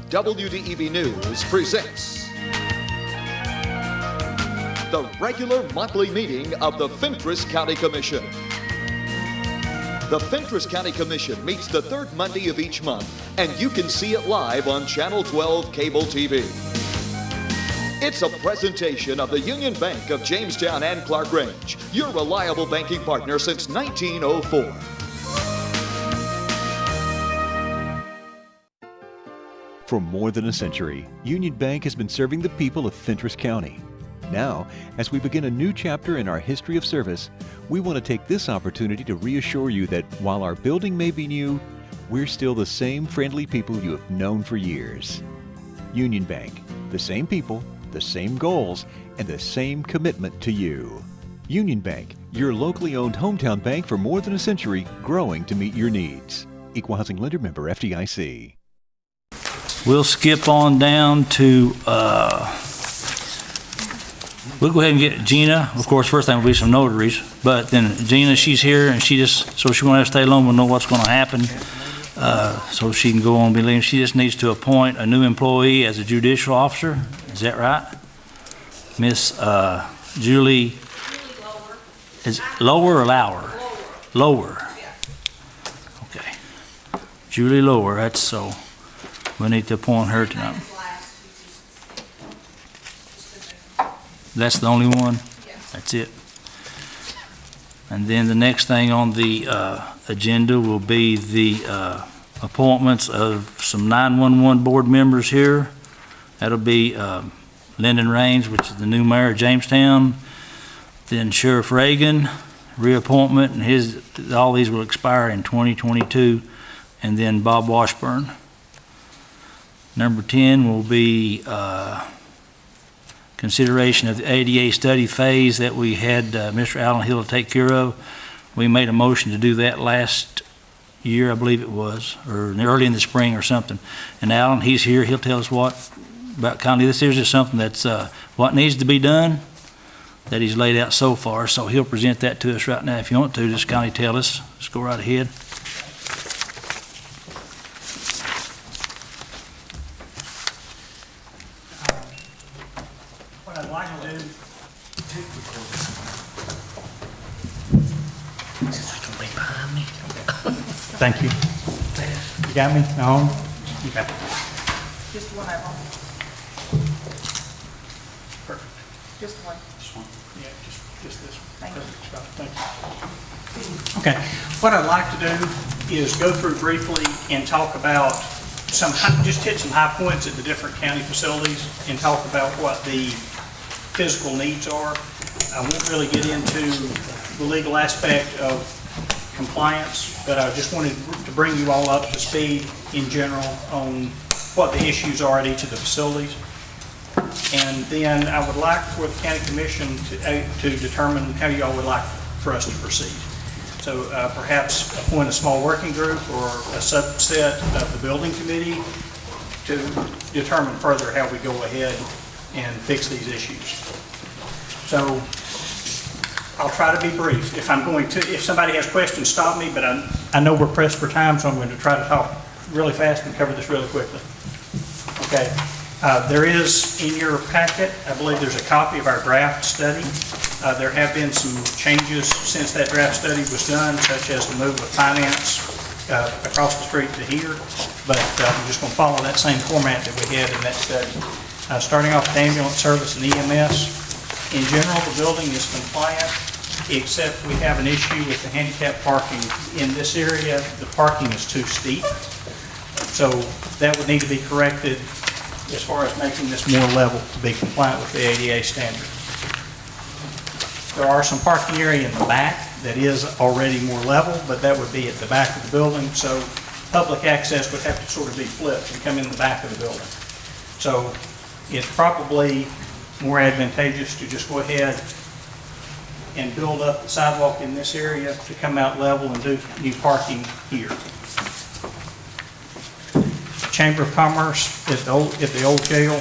WDEV News presents the regular monthly meeting of the Fentress County Commission. The Fentress County Commission meets the third Monday of each month, and you can see it live on Channel 12 Cable TV. It's a presentation of the Union Bank of Jamestown and Clark Range, your reliable banking partner since 1904. For more than a century, Union Bank has been serving the people of Fentress County. Now, as we begin a new chapter in our history of service, we want to take this opportunity to reassure you that while our building may be new, we're still the same friendly people you have known for years. Union Bank, the same people, the same goals, and the same commitment to you. Union Bank, your locally owned hometown bank for more than a century, growing to meet your needs. Equal Housing Lender Member FDIC. We'll skip on down to, we'll go ahead and get Gina. Of course, first thing will be some notaries, but then Gina, she's here and she just, so she won't have to stay alone, we'll know what's going to happen. So she can go on and be leaving. She just needs to appoint a new employee as a judicial officer. Is that right? Miss Julie Lower. Is Lower or Lauer? Lower. Okay. Julie Lower, that's so. We need to appoint her tonight. That's the only one? That's it. And then the next thing on the agenda will be the appointments of some 911 board members here. That'll be Lyndon Raines, which is the new mayor of Jamestown. Then Sheriff Reagan, reappointment, and all these will expire in 2022. And then Bob Washburn. Number 10 will be consideration of the ADA study phase that we had Mr. Allen Hill to take care of. We made a motion to do that last year, I believe it was, or early in the spring or something. And Allen, he's here. He'll tell us what about kind of this. Here's just something that's what needs to be done that he's laid out so far. So he'll present that to us right now. If you want to, just kind of tell us. Just go right ahead. Thank you. You got me? No? Okay. Just one of them. Perfect. Just one. Just one? Yeah, just this one. Thank you. Thank you. Okay. What I'd like to do is go through briefly and talk about just hit some high points at the different county facilities and talk about what the physical needs are. I won't really get into the legal aspect of compliance, but I just wanted to bring you all up to speed in general on what the issues are at each of the facilities. And then I would like for the County Commission to determine how y'all would like for us to proceed. So perhaps appoint a small working group or a subset of the building committee to determine further how we go ahead and fix these issues. So I'll try to be brief. If somebody has questions, stop me, but I know we're pressed for time, so I'm going to try to talk really fast and cover this really quickly. Okay. There is in your packet, I believe there's a copy of our draft study. There have been some changes since that draft study was done, such as the move of finance across the street to here, but I'm just going to follow that same format that we had in that study. Starting off with ambulance service and EMS. In general, the building is compliant, except we have an issue with the handicap parking. In this area, the parking is too steep. So that would need to be corrected as far as making this more level to be compliant with the ADA standard. There are some parking area in the back that is already more level, but that would be at the back of the building. So public access would have to sort of be flipped and come in the back of the building. So it's probably more advantageous to just go ahead and build up the sidewalk in this area to come out level and do new parking here. Chamber of Commerce at the old jail.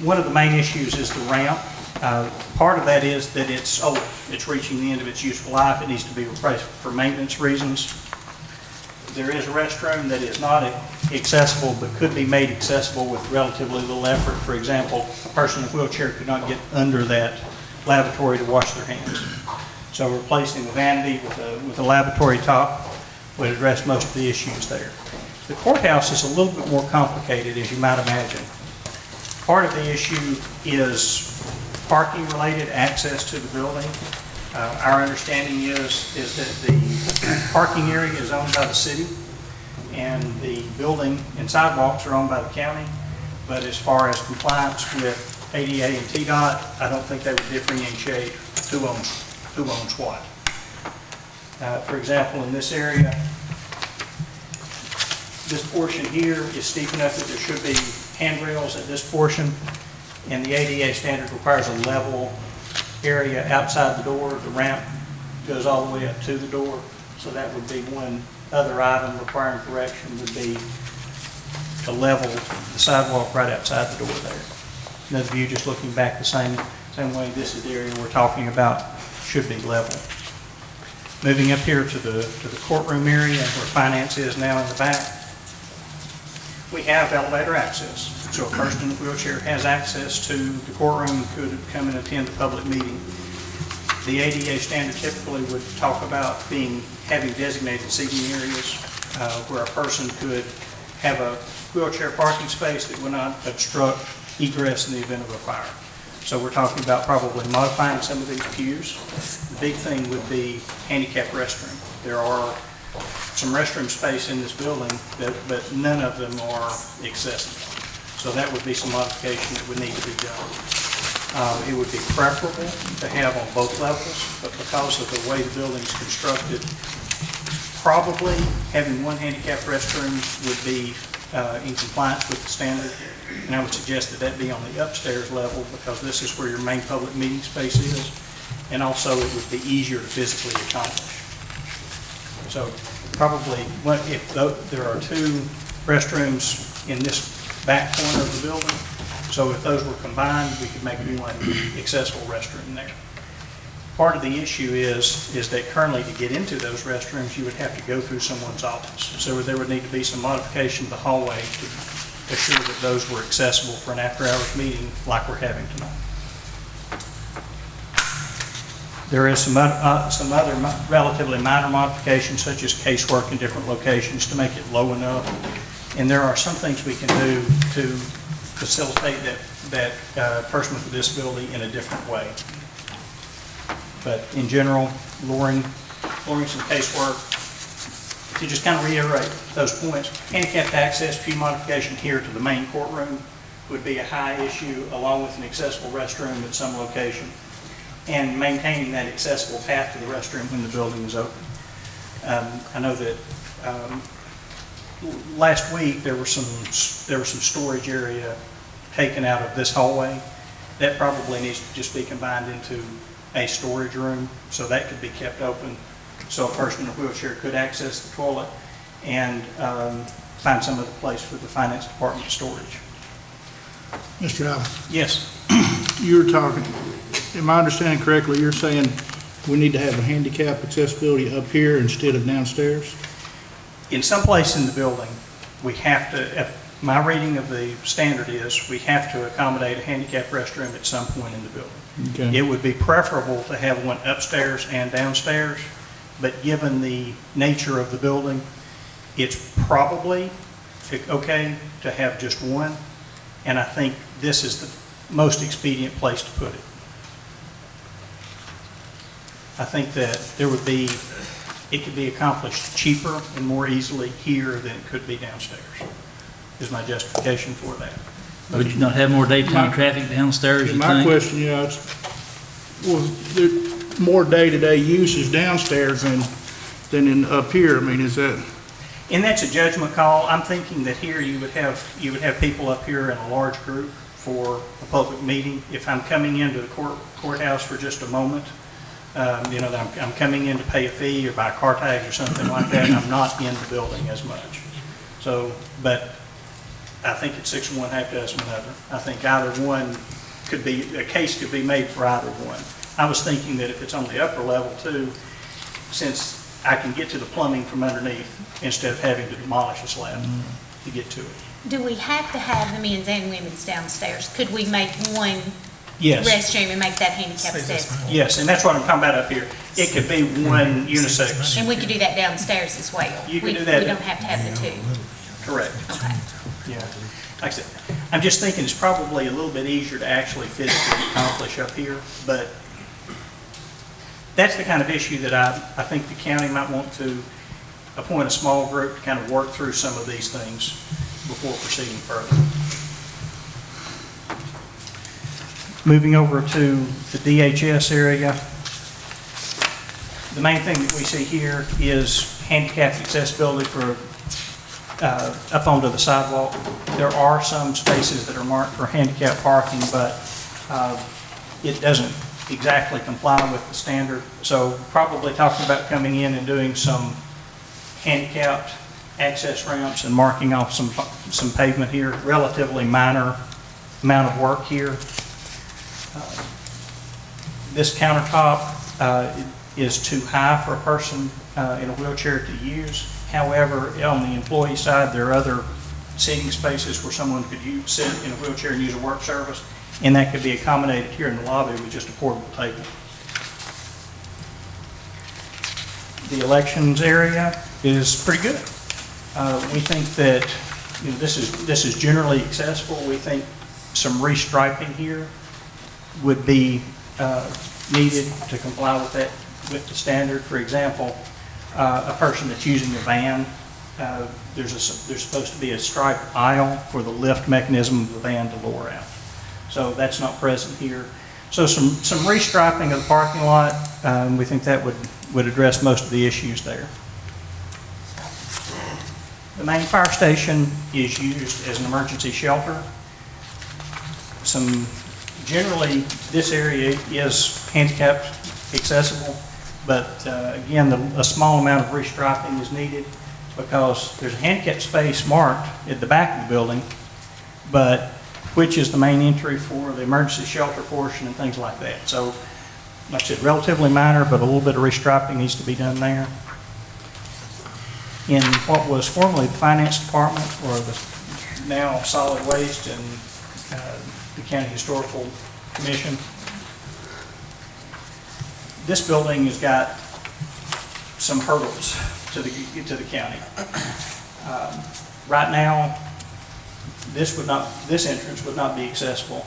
One of the main issues is the ramp. Part of that is that it's old. It's reaching the end of its useful life. It needs to be replaced for maintenance reasons. There is a restroom that is not accessible, but could be made accessible with relatively little effort. For example, a person in a wheelchair could not get under that lavatory to wash their hands. So replacing the vanity with a lavatory top would address most of the issues there. The courthouse is a little bit more complicated, as you might imagine. Part of the issue is parking related, access to the building. Our understanding is that the parking area is owned by the city and the building and sidewalks are owned by the county. But as far as compliance with ADA and TDOT, I don't think they would differentiate who owns what. For example, in this area, this portion here is steep enough that there should be handrails at this portion, and the ADA standard requires a level area outside the door. The ramp goes all the way up to the door, so that would be one other item requiring correction, would be to level the sidewalk right outside the door there. Another view just looking back the same way, this is the area we're talking about, should be level. Moving up here to the courtroom area where finance is now in the back, we have elevator access. So a person in a wheelchair has access to the courtroom and could come and attend a public meeting. The ADA standard typically would talk about having designated seating areas where a person could have a wheelchair parking space that would not obstruct egress in the event of a fire. So we're talking about probably modifying some of these pews. The big thing would be handicap restroom. There are some restroom space in this building, but none of them are accessible. So that would be some modification that would need to be done. It would be preferable to have on both levels, but because of the way the building's constructed, probably having one handicap restroom would be in compliance with the standard. And I would suggest that that be on the upstairs level because this is where your main public meeting space is. And also it would be easier to physically accomplish. So probably, if there are two restrooms in this back corner of the building, so if those were combined, we could make one accessible restroom there. Part of the issue is that currently to get into those restrooms, you would have to go through someone's office. So there would need to be some modification of the hallway to assure that those were accessible for an after-hours meeting like we're having tonight. There is some other relatively minor modifications, such as casework in different locations to make it low enough. And there are some things we can do to facilitate that person with a disability in a different way. But in general, lowering some casework, to just kind of reiterate those points, handicapped access, pew modification here to the main courtroom would be a high issue, along with an accessible restroom at some location, and maintaining that accessible path to the restroom when the building is open. I know that last week there was some storage area taken out of this hallway. That probably needs to just be combined into a storage room, so that could be kept open, so a person in a wheelchair could access the toilet and find some other place for the finance department storage. Mr. Allen, Yes. you're talking, am I understanding correctly, you're saying we need to have a handicap accessibility up here instead of downstairs? In some place in the building, we have to, my reading of the standard is we have to accommodate a handicap restroom at some point in the building. Okay. It would be preferable to have one upstairs and downstairs, but given the nature of the building, it's probably okay to have just one, and I think this is the most expedient place to put it. I think that it could be accomplished cheaper and more easily here than it could be downstairs, is my justification for that. Would you not have more daytime traffic downstairs, you My think? question, there more day-to-day uses downstairs than up here? I mean, is that? And that's a judgment call. I'm thinking that here you would have people up here in a large group for a public meeting. If I'm coming into the courthouse for just a moment, that I'm coming in to pay a fee or buy a car tag or something like that, I'm not in the building as much. So, but I think it's 6 of one, half dozen of another. I think either one a case could be made for either one. I was thinking that if it's on the upper level too, since I can get to the plumbing from underneath instead of having to demolish a slab to get to it. Do we have to have the men's and women's downstairs? Could we make one Yes. restroom and make that handicap accessible? Yes, and that's what I'm talking about up here. It could be one unisex. And we could do that downstairs as well? You could We- do that. We don't have to have the two? Correct. Okay. Yeah. Like I said, I'm just thinking it's probably a little bit easier to actually physically accomplish up here, but that's the kind of issue that I think the county might want to appoint a small group to kind of work through some of these things before proceeding further. Moving over to the DHS area, the main thing that we see here is handicapped accessibility for up onto the sidewalk. There are some spaces that are marked for handicap parking, but it doesn't exactly comply with the standard. So probably talking about coming in and doing some handicapped access ramps and marking off some pavement here, relatively minor amount of work here. This countertop is too high for a person in a wheelchair to use. However, on the employee side, there are other seating spaces where someone could sit in a wheelchair and use a work service, and that could be accommodated here in the lobby with just a portable table. The elections area is pretty good. We think that this is generally accessible. We think some restriping here would be needed to comply with that, with the standard. For example, a person that's using a van, there's supposed to be a striped aisle for the lift mechanism of the van to lower out. So that's not present here. So some restriping of the parking lot, we think that would address most of the issues there. The main fire station is used as an emergency shelter. Generally, this area is handicapped accessible, but again, a small amount of restriping is needed because there's a handicap space marked at the back of the building, but which is the main entry for the emergency shelter portion and things like that. So, like I said, relatively minor, but a little bit of restriping needs to be done there. In what was formerly the finance department, or the now solid waste and the County Historical Commission, this building has got some hurdles to the county. Right now, this entrance would not be accessible.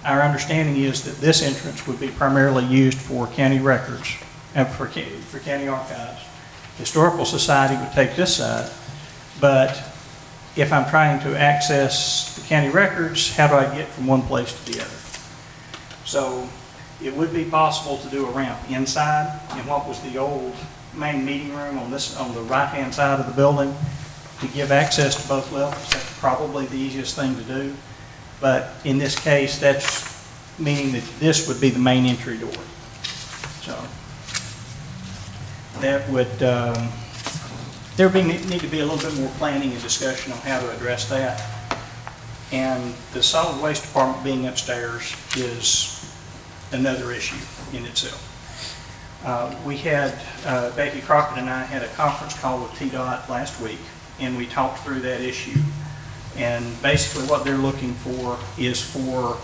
Our understanding is that this entrance would be primarily used for county records and for county archives. Historical Society would take this side, but if I'm trying to access the county records, how do I get from one place to the other? So it would be possible to do a ramp inside in what was the old main meeting room on the right-hand side of the building to give access to both levels. That's probably the easiest thing to do. But in this case, that's meaning that this would be the main entry door. So that would, there would need to be a little bit more planning and discussion on how to address that. And the solid waste department being upstairs is another issue in itself. We had, Becky Crockett and I had a conference call with TDOT last week, and we talked through that issue. And basically what they're looking for is for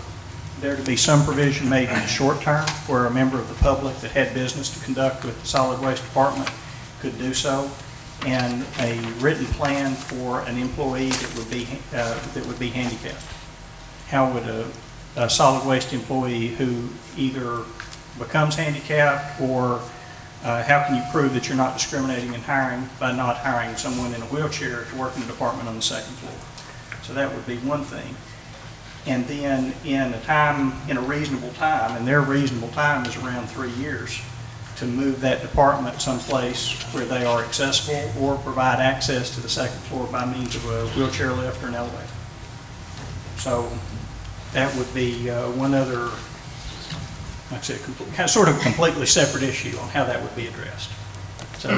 there to be some provision made in the short term where a member of the public that had business to conduct with the solid waste department could do so, and a written plan for an employee that would be handicapped. How would a solid waste employee who either becomes handicapped, or how can you prove that you're not discriminating in hiring by not hiring someone in a wheelchair to work in the department on the second floor? So that would be one thing. And then in a reasonable time, and their reasonable time is around 3 years, to move that department someplace where they are accessible or provide access to the second floor by means of a wheelchair lift or an elevator. So that would be one other, like I said, sort of completely separate issue on how that would be addressed. So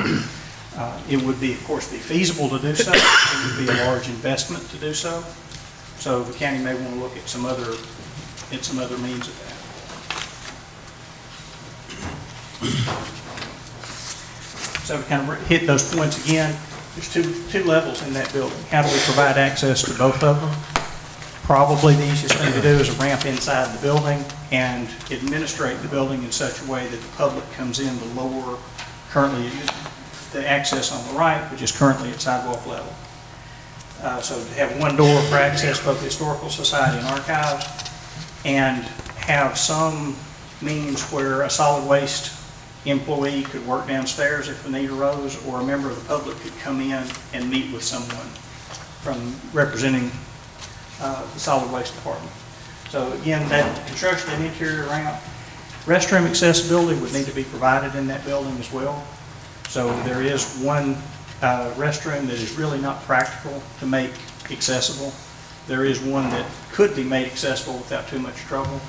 it would be, of course, be feasible to do so. It would be a large investment to do so. So the county may want to look at some other means of that. So we kind of hit those points again. There's two levels in that building. How do we provide access to both of them? Probably the easiest thing to do is a ramp inside the building and administrate the building in such a way that the public comes in the lower, currently the access on the right, which is currently at sidewalk level. So to have one door for access, both the Historical Society and Archives, and have some means where a solid waste employee could work downstairs if the need arose, or a member of the public could come in and meet with someone from representing the solid waste department. So again, that construction and interior ramp, restroom accessibility would need to be provided in that building as well. So there is one restroom that is really not practical to make accessible. There is one that could be made accessible without too much trouble.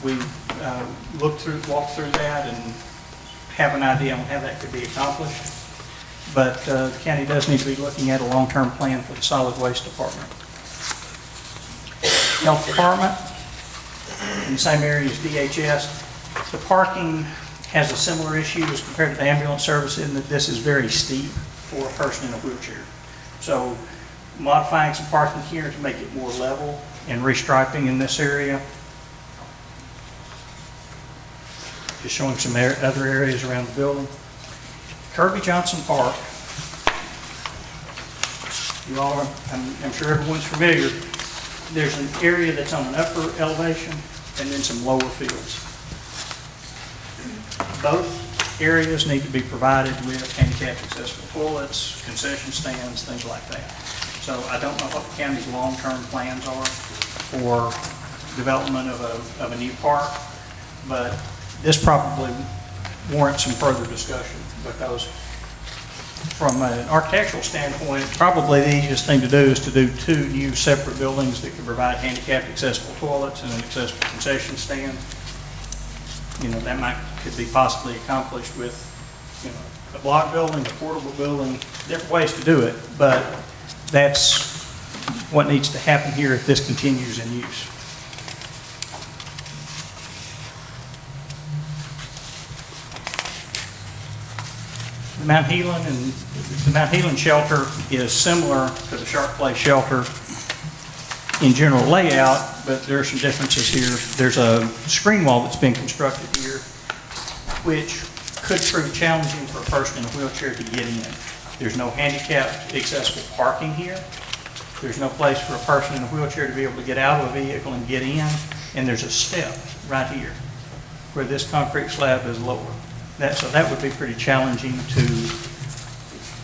We walked through that and have an idea on how that could be accomplished. But the county does need to be looking at a long-term plan for the solid waste department. Health department, in the same area as DHS. The parking has a similar issue as compared to the ambulance service in that this is very steep for a person in a wheelchair. So modifying some parking here to make it more level and restriping in this area. Just showing some other areas around the building. Kirby Johnson Park. You all are, I'm sure everyone's familiar. There's an area that's on an upper elevation and then some lower fields. Both areas need to be provided with handicap accessible toilets, concession stands, things like that. So I don't know what the county's long-term plans are for development of a new park, but this probably warrants some further discussion, because from an architectural standpoint, probably the easiest thing to do is to do two new separate buildings that can provide handicapped accessible toilets and an accessible concession stand. You know, that could be possibly accomplished with, you know, a block building, a portable building, different ways to do it, but that's what needs to happen here if this continues in use. The Mount Helan shelter is similar to the Sharp Place shelter in general layout, but there are some differences here. There's a screen wall that's been constructed here, which could prove challenging for a person in a wheelchair to get in. There's no handicapped accessible parking here. There's no place for a person in a wheelchair to be able to get out of a vehicle and get in. And there's a step right here where this concrete slab is lower. So that would be pretty challenging to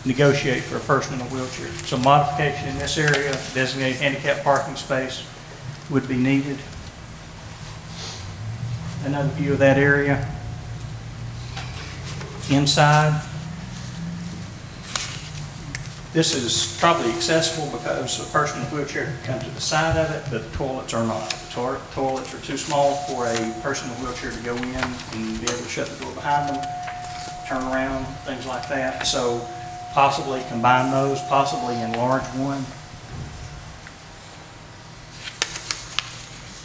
negotiate for a person in a wheelchair. So modification in this area, designated handicap parking space would be needed. Another view of that area. Inside, this is probably accessible because a person in a wheelchair can come to the side of it, but the toilets are not. The toilets are too small for a person in a wheelchair to go in and be able to shut the door behind them, turn around, things like that. So possibly combine those, possibly enlarge one.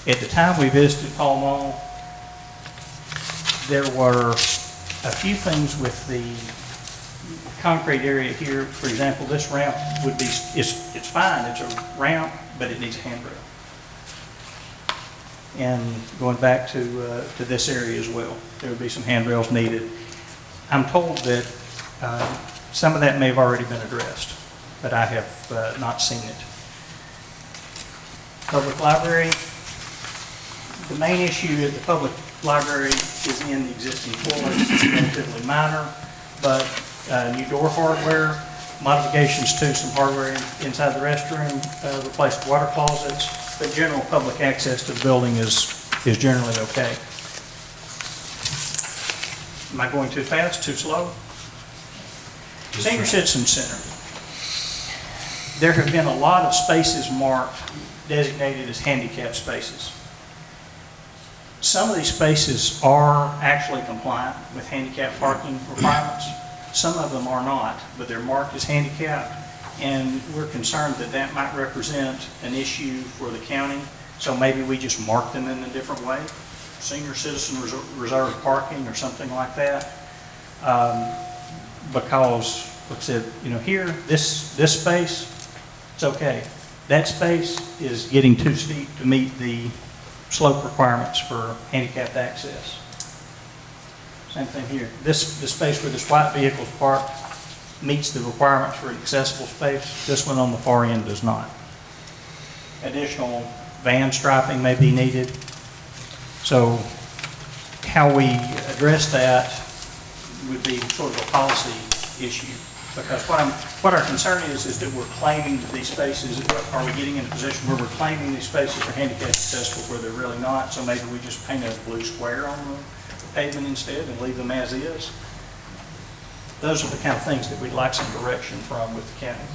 At the time we visited Pall Mall, there were a few things with the concrete area here. For example, this ramp would be, it's fine, it's a ramp, but it needs a handrail. And going back to this area as well, there would be some handrails needed. I'm told that some of that may have already been addressed, but I have not seen it. Public library. The main issue at the public library is in the existing floor. It's relatively minor, but new door hardware, modifications to some hardware inside the restroom, replaced water closets, but general public access to the building is generally okay. Am I going too fast, too slow? Senior Citizen Center. There have been a lot of spaces marked, designated as handicap spaces. Some of these spaces are actually compliant with handicap parking requirements. Some of them are not, but they're marked as handicapped, and we're concerned that that might represent an issue for the county, so maybe we just mark them in a different way. Senior citizen reserved parking or something like that. because, like I said, here, this space, it's okay. That space is getting too steep to meet the slope requirements for handicapped access. Same thing here. The space where this white vehicle's parked meets the requirements for accessible space. This one on the far end does not. Additional van striping may be needed. So how we address that would be sort of a policy issue. Because what our concern is that we're claiming that these spaces, are we getting in a position where we're claiming these spaces are handicap accessible where they're really not? So maybe we just paint a blue square on the pavement instead and leave them as is. Those are the kind of things that we'd like some direction from with the county.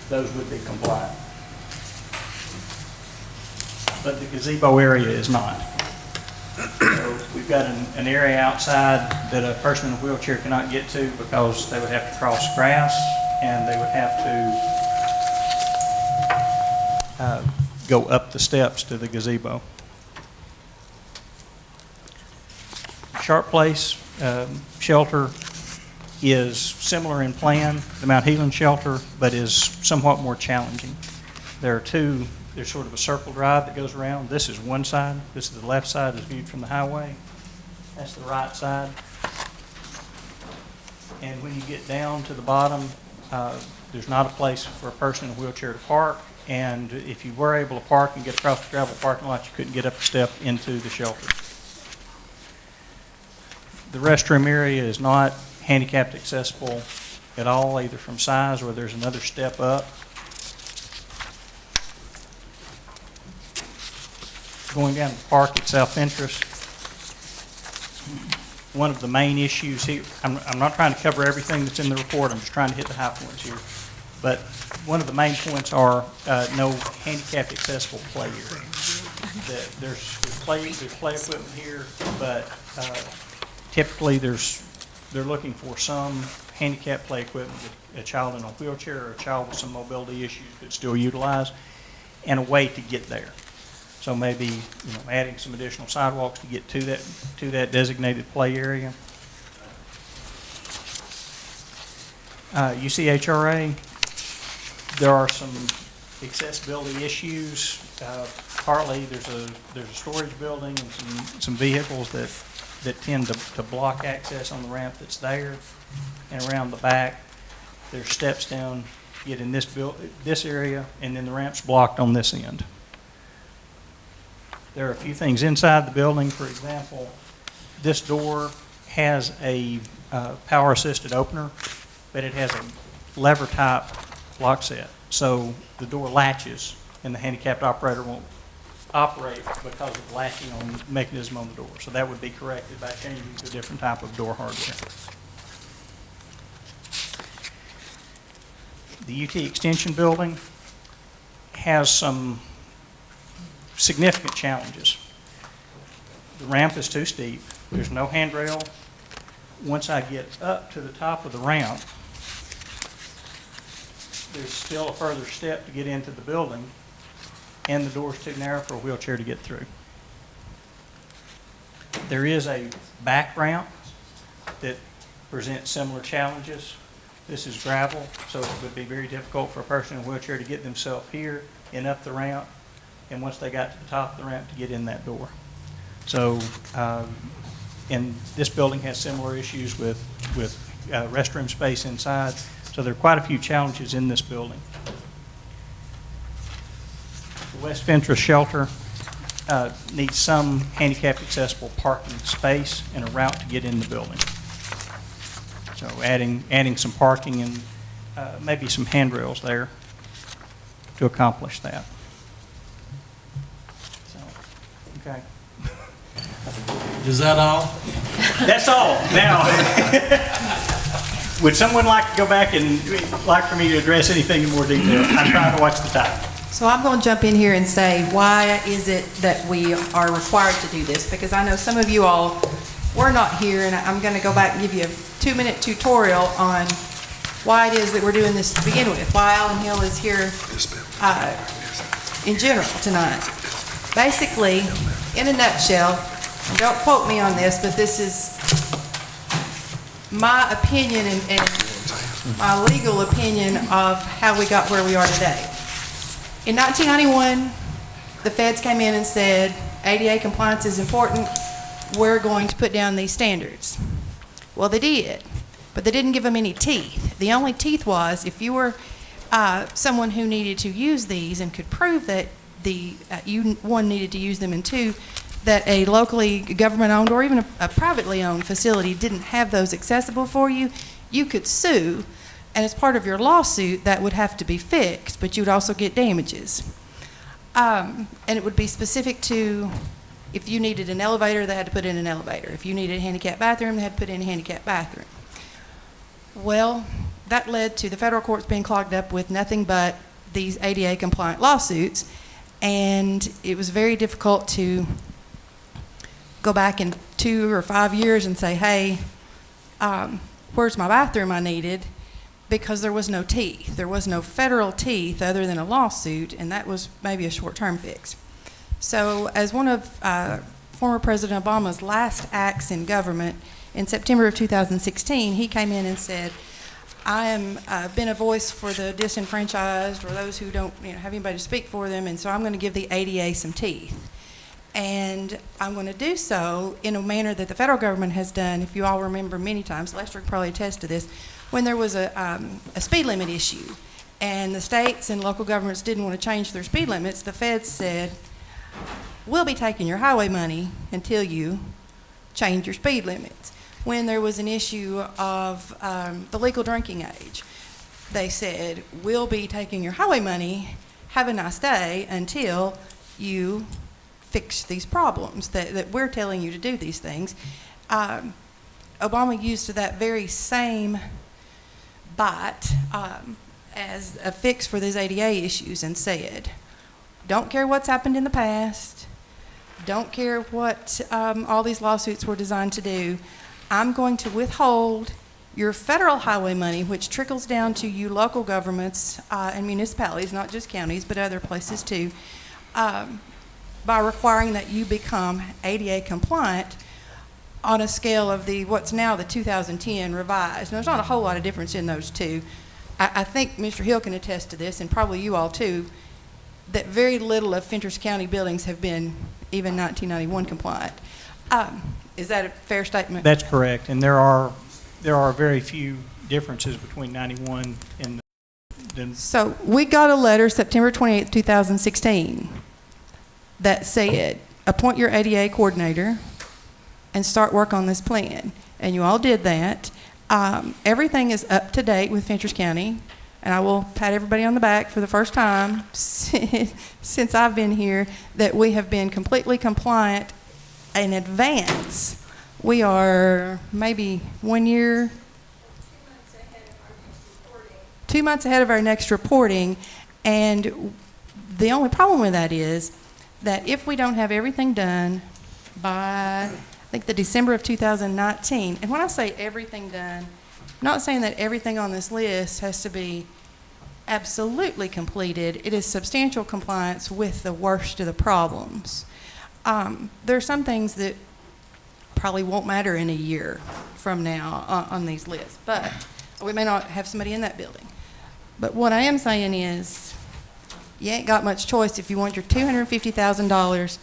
Those would be compliant. But the gazebo area is not. So we've got an area outside that a person in a wheelchair cannot get to because they would have to cross grass and they would have to go up the steps to the gazebo. Sharp Place shelter is similar in plan, the Mount Healing shelter, but is somewhat more challenging. There's sort of a circle drive that goes around. This is one side. This is the left side is viewed from the highway. That's the right side. And when you get down to the bottom, there's not a place for a person in a wheelchair to park. And if you were able to park and get across the gravel parking lot, you couldn't get up the step into the shelter. The restroom area is not handicapped accessible at all, either from size or there's another step up. Going down the park at South Interest, one of the main issues here, I'm not trying to cover everything that's in the report, I'm just trying to hit the high points here. But one of the main points are no handicapped accessible play area. There's play equipment here, but typically they're looking for some handicapped play equipment that a child in a wheelchair or a child with some mobility issues could still utilize, and a way to get there. So maybe adding some additional sidewalks to get to that designated play area. UCHRA, there are some accessibility issues. Partly there's a storage building and some vehicles that tend to block access on the ramp that's there, and around the back there's steps down to get in this area, and then the ramp's blocked on this end. There are a few things inside the building. For example, this door has a power-assisted opener, but it has a lever-type lock set. So the door latches, and the handicapped operator won't operate because of the latching on the mechanism on the door. So that would be corrected by changing to a different type of door hardware. The UT Extension building has some significant challenges. The ramp is too steep. There's no handrail. Once I get up to the top of the ramp, there's still a further step to get into the building, and the door's too narrow for a wheelchair to get through. There is a back ramp that presents similar challenges. This is gravel, so it would be very difficult for a person in a wheelchair to get themselves here and up the ramp, and once they got to the top of the ramp to get in that door. So, and this building has similar issues with restroom space inside, so there are quite a few challenges in this building. The West Ventress shelter needs some handicapped accessible parking space and a route to get in the building. So adding some parking and maybe some handrails there to accomplish that. So, okay. Is that all? That's all. Now, would someone like to go back and like for me to address anything in more detail? I'm trying to watch the time. So I'm going to jump in here and say, why is it that we are required to do this? Because I know some of you all were not here, and I'm going to go back and give you a 2-minute tutorial on why it is that we're doing this to begin with, why Allen Hill is here in general tonight. Basically, in a nutshell, and don't quote me on this, but this is my opinion and my legal opinion of how we got where we are today. In 1991, the feds came in and said, ADA compliance is important, we're going to put down these standards. Well, they did, but they didn't give them any teeth. The only teeth was if you were someone who needed to use these and could prove that you, one, needed to use them, and two, that a locally government-owned or even a privately owned facility didn't have those accessible for you, you could sue, and as part of your lawsuit, that would have to be fixed, but you would also get damages. And it would be specific to, if you needed an elevator, they had to put in an elevator. If you needed a handicapped bathroom, they had to put in a handicapped bathroom. Well, that led to the federal courts being clogged up with nothing but these ADA compliant lawsuits, and it was very difficult to go back in 2 or 5 years and say, hey, where's my bathroom I needed? Because there was no teeth. There was no federal teeth other than a lawsuit, and that was maybe a short-term fix. So as one of former President Obama's last acts in government, in September of 2016, he came in and said, I am been a voice for the disenfranchised or those who don't have anybody to speak for them, and so I'm going to give the ADA some teeth. And I'm going to do so in a manner that the federal government has done, if you all remember many times, Lester can probably attest to this, when there was a speed limit issue and the states and local governments didn't want to change their speed limits, the feds said, we'll be taking your highway money until you change your speed limits. When there was an issue of the legal drinking age, they said, we'll be taking your highway money, have a nice day, until you fix these problems that we're telling you to do these things. Obama used that very same bite as a fix for these ADA issues and said, don't care what's happened in the past, don't care what all these lawsuits were designed to do, I'm going to withhold your federal highway money, which trickles down to you local governments and municipalities, not just counties, but other places too, by requiring that you become ADA compliant on a scale of what's now the 2010 revised. Now, there's not a whole lot of difference in those two. I think Mr. Hill can attest to this, and probably you all too, that very little of Fentress County buildings have been even 1991 compliant. Is that a fair statement? That's correct, and there are very few differences between 91 and the. So we got a letter September 28, 2016 that said, appoint your ADA coordinator and start work on this plan. And you all did that. Everything is up to date with Fentress County, and I will pat everybody on the back for the first time since I've been here that we have been completely compliant in advance. We are maybe 1 year, 2 months ahead of our next reporting, and the only problem with that is that if we don't have everything done by, I think, the December of 2019, and when I say everything done, I'm not saying that everything on this list has to be absolutely completed. It is substantial compliance with the worst of the problems. There are some things that probably won't matter in a year from now on these lists, but we may not have somebody in that building. But what I am saying is, you ain't got much choice if you want your $250,000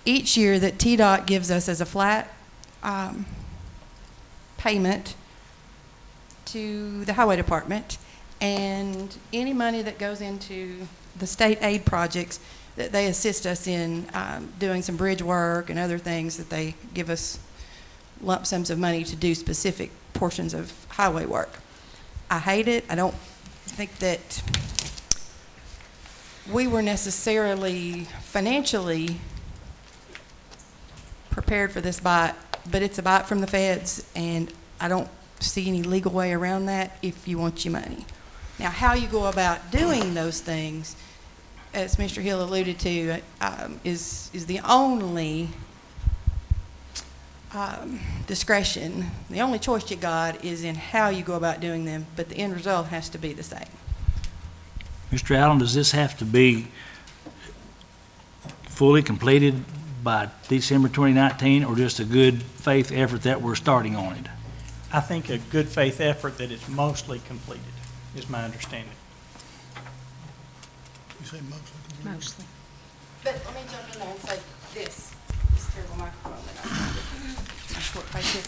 each year that TDOT gives us as a flat payment to the highway department, and any money that goes into the state aid projects that they assist us in doing some bridge work and other things that they give us lump sums of money to do specific portions of highway work. I hate it. I don't think that we were necessarily financially prepared for this bite, but it's a bite from the feds, and I don't see any legal way around that if you want your money. Now, how you go about doing those things, as Mr. Hill alluded to, is the only discretion. The only choice you got is in how you go about doing them, but the end result has to be the same. Mr. Allen, does this have to be fully completed by December 2019, or just a good faith effort that we're starting on it? I think a good faith effort that it's mostly completed, is my understanding. You say mostly? Mostly. But let me jump in there and say this terrible microphone that I have. My short face here.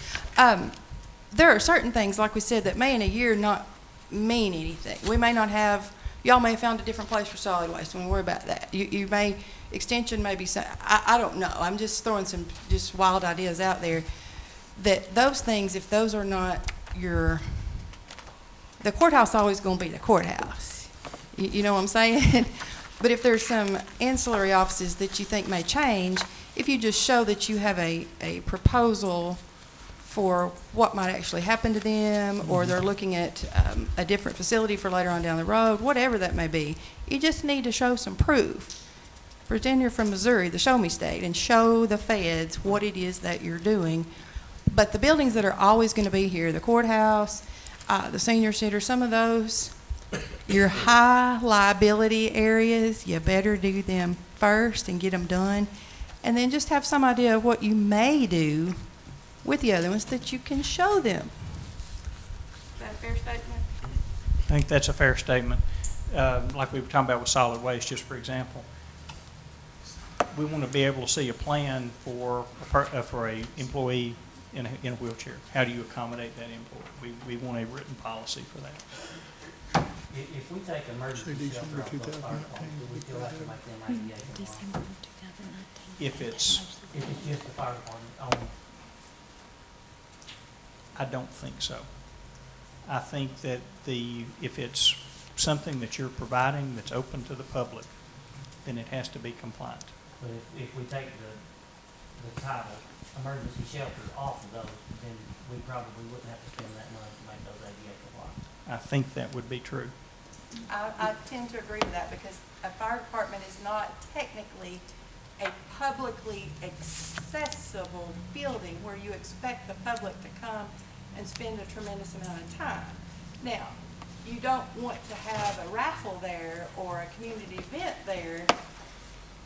There are certain things, like we said, that may in a year not mean anything. We may not have, y'all may have found a different place for solid waste. Don't worry about that. You may, extension may be, I don't know. I'm just throwing some just wild ideas out there. That those things, if those are not the courthouse always going to be the courthouse. You know what I'm saying? But if there's some ancillary offices that you think may change, if you just show that you have a proposal for what might actually happen to them, or they're looking at a different facility for later on down the road, whatever that may be, you just need to show some proof. Pretend you're from Missouri, the show me state, and show the feds what it is that you're doing. But the buildings that are always going to be here, the courthouse, the senior center, some of those, your high liability areas, you better do them first and get them done. And then just have some idea of what you may do with the other ones that you can show them. Is that a fair statement? I think that's a fair statement. Like we were talking about with solid waste, just for example. We want to be able to see a plan for a employee in a wheelchair. How do you accommodate that employee? We want a written policy for that. If we take emergency December shelter off those fire 2019, departments, do we still have to make them ADA compliant? December 2019. If it's, If it's just the fire department only? I don't think so. I think that if it's something that you're providing that's open to the public, then it has to be compliant. But if we take the title, emergency shelter, off of those, then we probably wouldn't have to spend that money to make those ADA compliant. I think that would be true. I tend to agree with that because a fire department is not technically a publicly accessible building where you expect the public to come and spend a tremendous amount of time. Now, you don't want to have a raffle there or a community event there.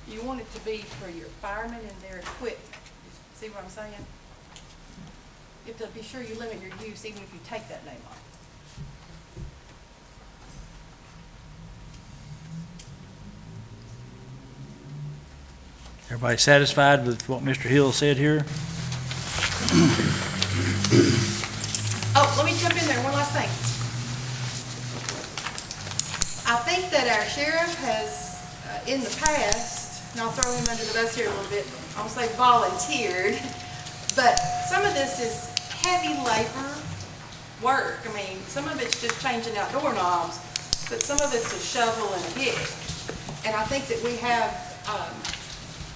You want it to be for your firemen and their equipment. See what I'm saying? You have to be sure you limit your use even if you take that name off. Everybody satisfied with what Mr. Hill said here? Oh, let me jump in there, one last thing. I think that our sheriff has, in the past, and I'll throw him under the bus here a little bit, I'll say volunteered, but some of this is heavy labor work. I mean, some of it's just changing out doorknobs, but some of it's a shovel and a pick. And I think that we have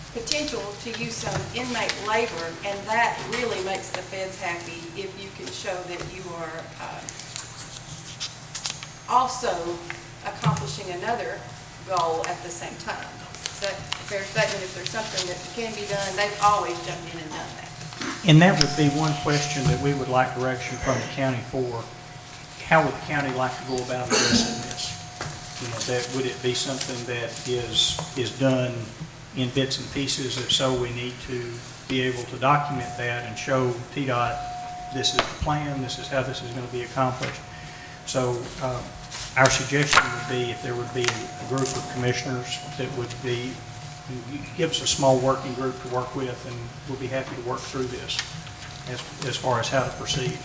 potential to use some inmate labor, and that really makes the feds happy if you can show that you are also accomplishing another goal at the same time. Is that a fair statement? If there's something that can be done, they've always jumped in and done that. And that would be one question that we would like direction from the county for. How would the county like to go about addressing this? You know, that, would it be something that is done in bits and pieces? If so, we need to be able to document that and show TDOT, this is the plan, this is how this is going to be accomplished. So our suggestion would be if there would be a group of commissioners that would be, give us a small working group to work with, and we'll be happy to work through this as far as how to proceed.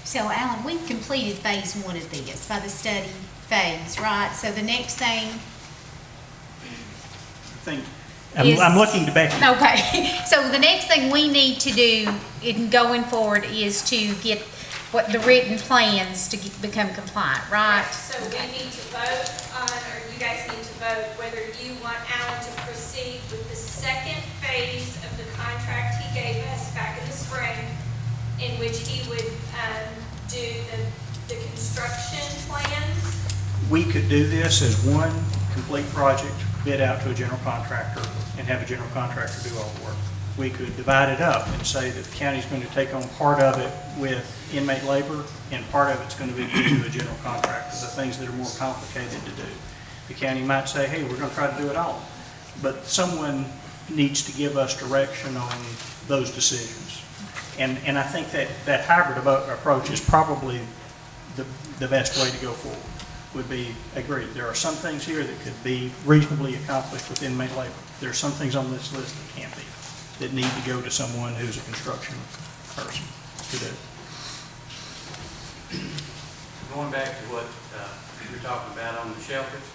So Alan, we've completed phase 1 of this by the study phase, right? So the next thing I'm looking to Becky. Okay, so the next thing we need to do in going forward is to get what the written plans to become compliant, right? So we need to vote on, or you guys need to vote whether you want Alan to proceed with the second phase of the contract he gave us back in the spring, in which he would do the construction plans. We could do this as one complete project, bid out to a general contractor, and have a general contractor do all the work. We could divide it up and say that the county's going to take on part of it with inmate labor, and part of it's going to be due to a general contractor, the things that are more complicated to do. The county might say, hey, we're going to try to do it all. But someone needs to give us direction on those decisions. And I think that hybrid approach is probably the best way to go forward, would be agreed. There are some things here that could be reasonably accomplished with inmate labor. There are some things on this list that can't be, that need to go to someone who's a construction person to do. Going back to what you were talking about on the shelters,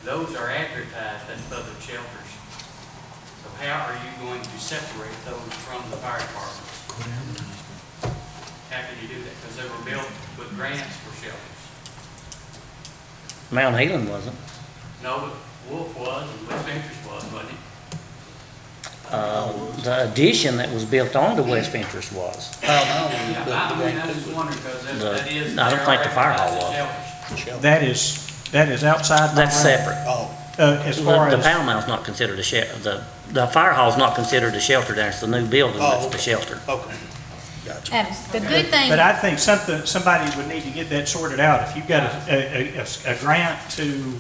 those are advertised as public shelters. So how are you going to separate those from the fire departments? How can you do that? Because they were built with grants for shelters. Mount Healing wasn't. No, but Wolf was and West Ventures was, wasn't it? The addition that was built onto West Ventures was. Yeah, I was wondering because that is. I don't think the fire hall was. That is outside. That's separate. As far The as, Pound Mill's not considered a shelter. The fire hall's not considered a shelter. That's the new building that's the shelter. Okay. Gotcha. The good thing. but I think somebody would need to get that sorted out. If you've got a grant to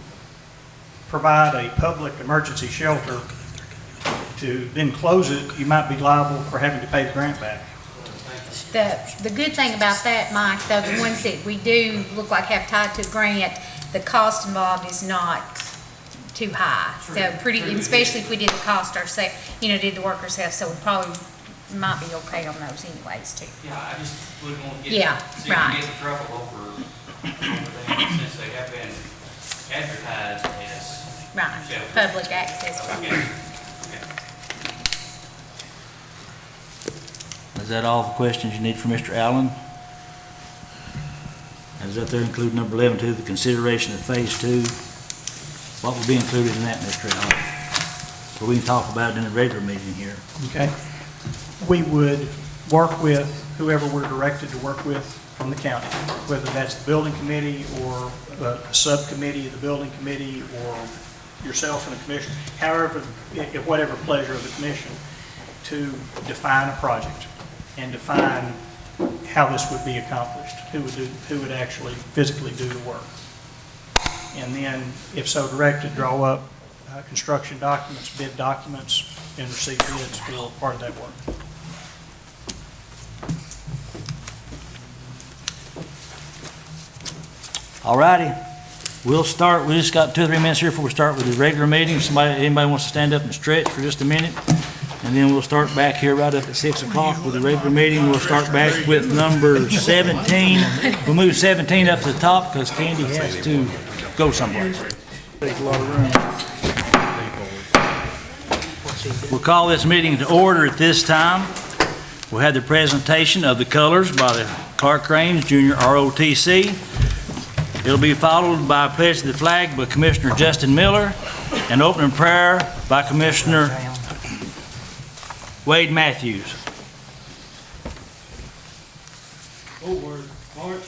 provide a public emergency shelter, to then close it, you might be liable for having to pay the grant back. The good thing about that, Mike, though, the ones that we do look like have tied to a grant, the cost involved is not too high. So especially if we did the cost ourselves, did the work ourselves, so we probably might be okay on those anyways too. Yeah, I just wouldn't want to Yeah, see right. them get in trouble over them since they have been advertised as Right, shelters. public access. Okay. Is that all the questions you need for Mr. Allen? And does that there include number 11 too, the consideration of phase 2? What will be included in that, Mr. Allen? Or we can talk about it in a regular meeting here. Okay? We would work with whoever we're directed to work with from the county, whether that's the building committee or a subcommittee of the building committee or yourself and the commission, however, at whatever pleasure of the commission, to define a project and define how this would be accomplished, who would actually physically do the work. And then, if so directed, draw up construction documents, bid documents, and receive bids for part of that work. All righty. We'll start, we just got 2 or 3 minutes here before we start with the regular meeting. Anybody wants to stand up and stretch for just a minute? And then we'll start back here right up at 6 o'clock with the regular meeting. We'll start back with number 17. We'll move 17 up to the top because Candy has to go somewhere. Take a lot of room. We'll call this meeting to order at this time. We'll have the presentation of the colors by the Clark Rains Junior ROTC. It'll be followed by a pledge of the flag by Commissioner Justin Miller and opening prayer by Commissioner Wade Matthews. Forward, march.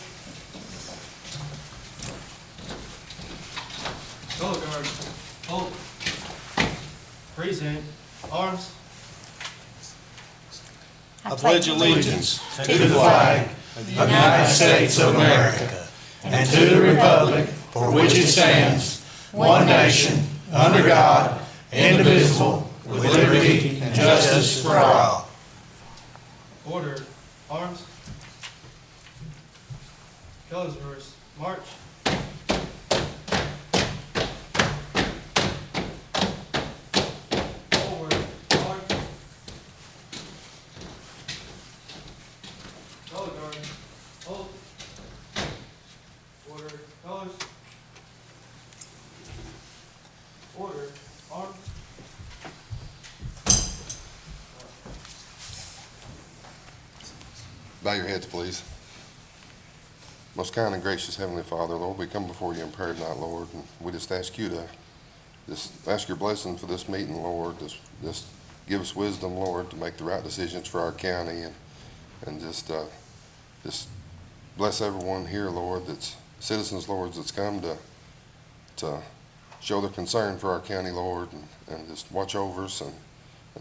Color guard, hold. Present, arms. I pledge allegiance to the flag of the United States of America and to the republic for which it stands, one nation, under God, indivisible, with liberty and justice for all. Order, arms. Colors verse, march. Forward, march. Color guard, hold. Order, colors. Order, arms. Bow your heads, please. Most kind and gracious Heavenly Father, Lord, we come before you in prayer tonight, Lord, and we just ask you to ask your blessing for this meeting, Lord. Just give us wisdom, Lord, to make the right decisions for our county, and just bless everyone here, Lord, that's citizens, Lord, that's come to show their concern for our county, Lord, and just watch over us and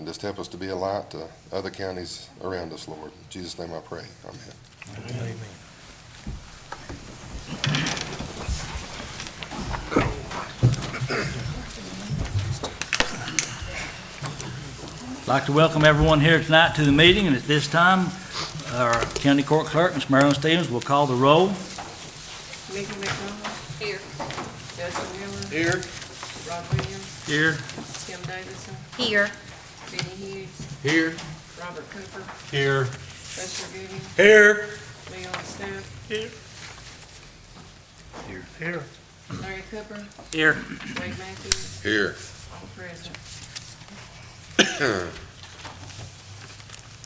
just help us to be a light to other counties around us, Lord. In Jesus' name I pray. Amen. Amen. I'd like to welcome everyone here tonight to the meeting, and at this time, our county court clerk, Ms. Marilyn Stevens, will call the roll. Mickey McDonald. Here. Justin Miller. Here. Rod Williams. Here. Tim Davidson. Here. Benny Hughes. Here. Robert Cooper. Here. Lester Gooding. Here. Leon Stepp. Here. Here. Larry Cooper. Here. Wade Matthews. Here. All present.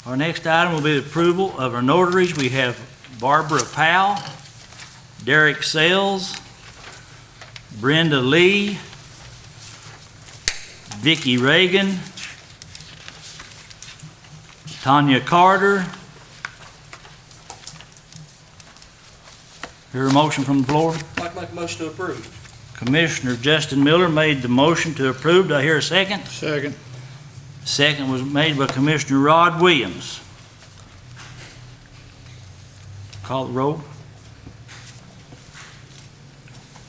Our next item will be the approval of our notaries. We have Barbara Powell, Derek Sales, Brenda Lee, Vicki Reagan, Tanya Carter. Hear a motion from the floor? I'd like to make a motion to approve. Commissioner Justin Miller made the motion to approve. Do I hear a second? Second. Second was made by Commissioner Rod Williams. Call the roll.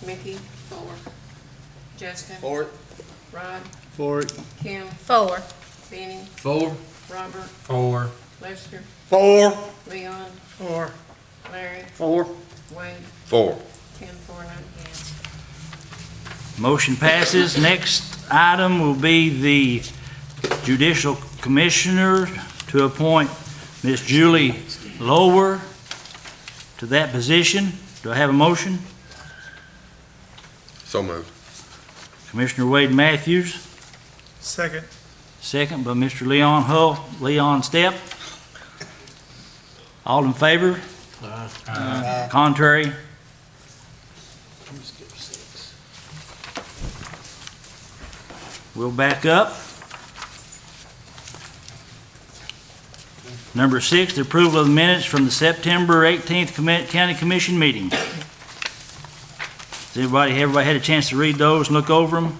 Mickey. Four. Justin. Four. Rod. For it. Kim. 4. Benny. 4. Robert. 4. Lester. 4. Leon. 4. Larry. 4. Wade. 4. 10, 4, 9 against. Motion passes. Next item will be the Judicial Commissioner to appoint Ms. Julie Lower to that position. Do I have a motion? So moved. Commissioner Wade Matthews, Second. second by Mr. Leon Hull, Leon Stepp. All in favor? Contrary? We'll back up. Number 6, the approval of the minutes from the September 18th County Commission meeting. Has everybody had a chance to read those and look over them?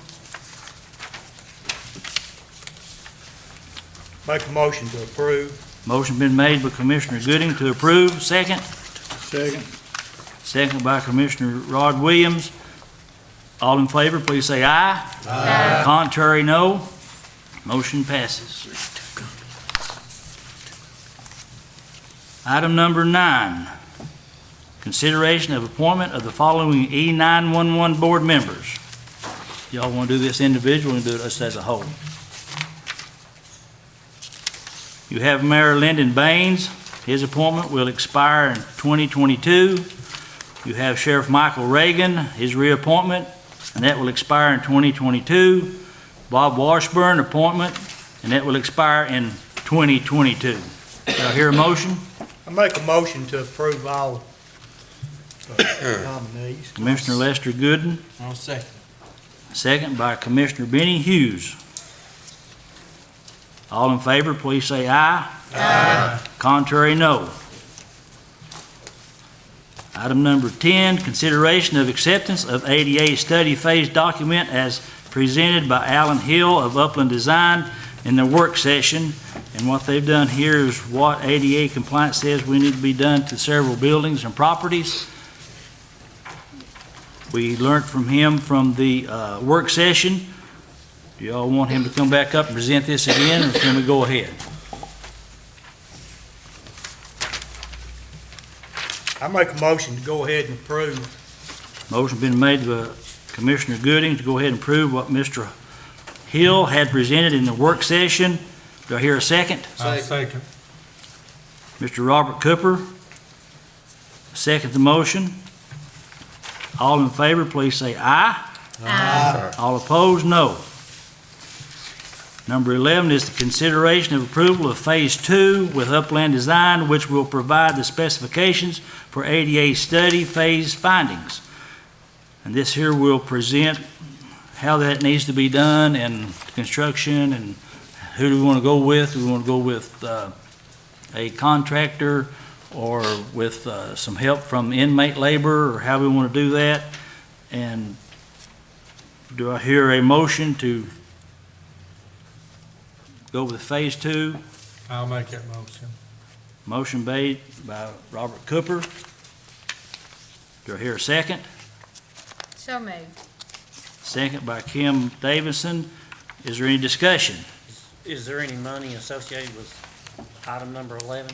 Make a motion to approve. Motion been made by Commissioner Gooding to approve. Second? Second. Second by Commissioner Rod Williams. All in favor, please say aye. Aye. Contrary, no. Motion passes. Item number 9, consideration of appointment of the following E911 board members. Y'all want to do this individually and do it as a whole? You have Mayor Lyndon Baines. His appointment will expire in 2022. You have Sheriff Michael Reagan, his reappointment, and that will expire in 2022. Bob Washburn appointment, and that will expire in 2022. Do I hear a motion? I make a motion to approve all nominees. Commissioner Lester Gooden, I'll second. second by Commissioner Benny Hughes. All in favor, please say aye. Aye. Contrary, no. Item number 10, consideration of acceptance of ADA study phase document as presented by Alan Hill of Upland Design in the work session. And what they've done here is what ADA compliance says we need to be done to several buildings and properties. We learned from him from the work session. Do y'all want him to come back up and present this again, or can we go ahead? I make a motion to go ahead and approve. Motion been made by Commissioner Gooding to go ahead and approve what Mr. Hill had presented in the work session. Do I hear a second? Second. Mr. Robert Cooper, second the motion. All in favor, please say aye. Aye. All opposed, no. Number 11 is the consideration of approval of Phase 2 with Upland Design, which will provide the specifications for ADA study phase findings. And this here will present how that needs to be done and construction and who do we want to go with? Do we want to go with a contractor or with some help from inmate labor, or how we want to do that? And do I hear a motion to go with Phase 2? I'll make that motion. Motion made by Robert Cooper. Do I hear a second? So moved. Second by Kim Davidson. Is there any discussion? Is there any money associated with item number 11?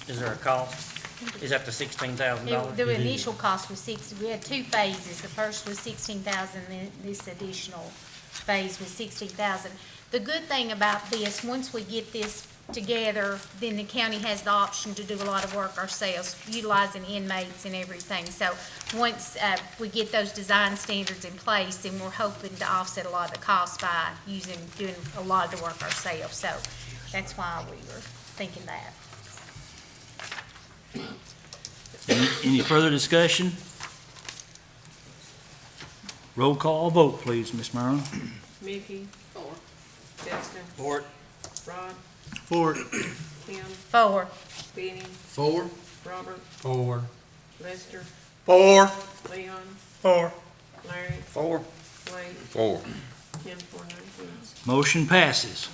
Is there a cost? Is that the $16,000? The initial cost was we had two phases. The first was 16,000, then this additional phase was 16,000. The good thing about this, once we get this together, then the county has the option to do a lot of work ourselves, utilizing inmates and everything. So once we get those design standards in place, then we're hoping to offset a lot of the costs by doing a lot of the work ourselves. So that's why we were thinking that. Any further discussion? Roll call vote, please, Ms. Merlin. Mickey. 4. Justin. 4. Rod. 4. Kim. 4. Benny. 4. Robert. 4. Lester. 4. Leon. 4. Larry. 4. Wade. 4. 10 for, 9 against. Motion passes.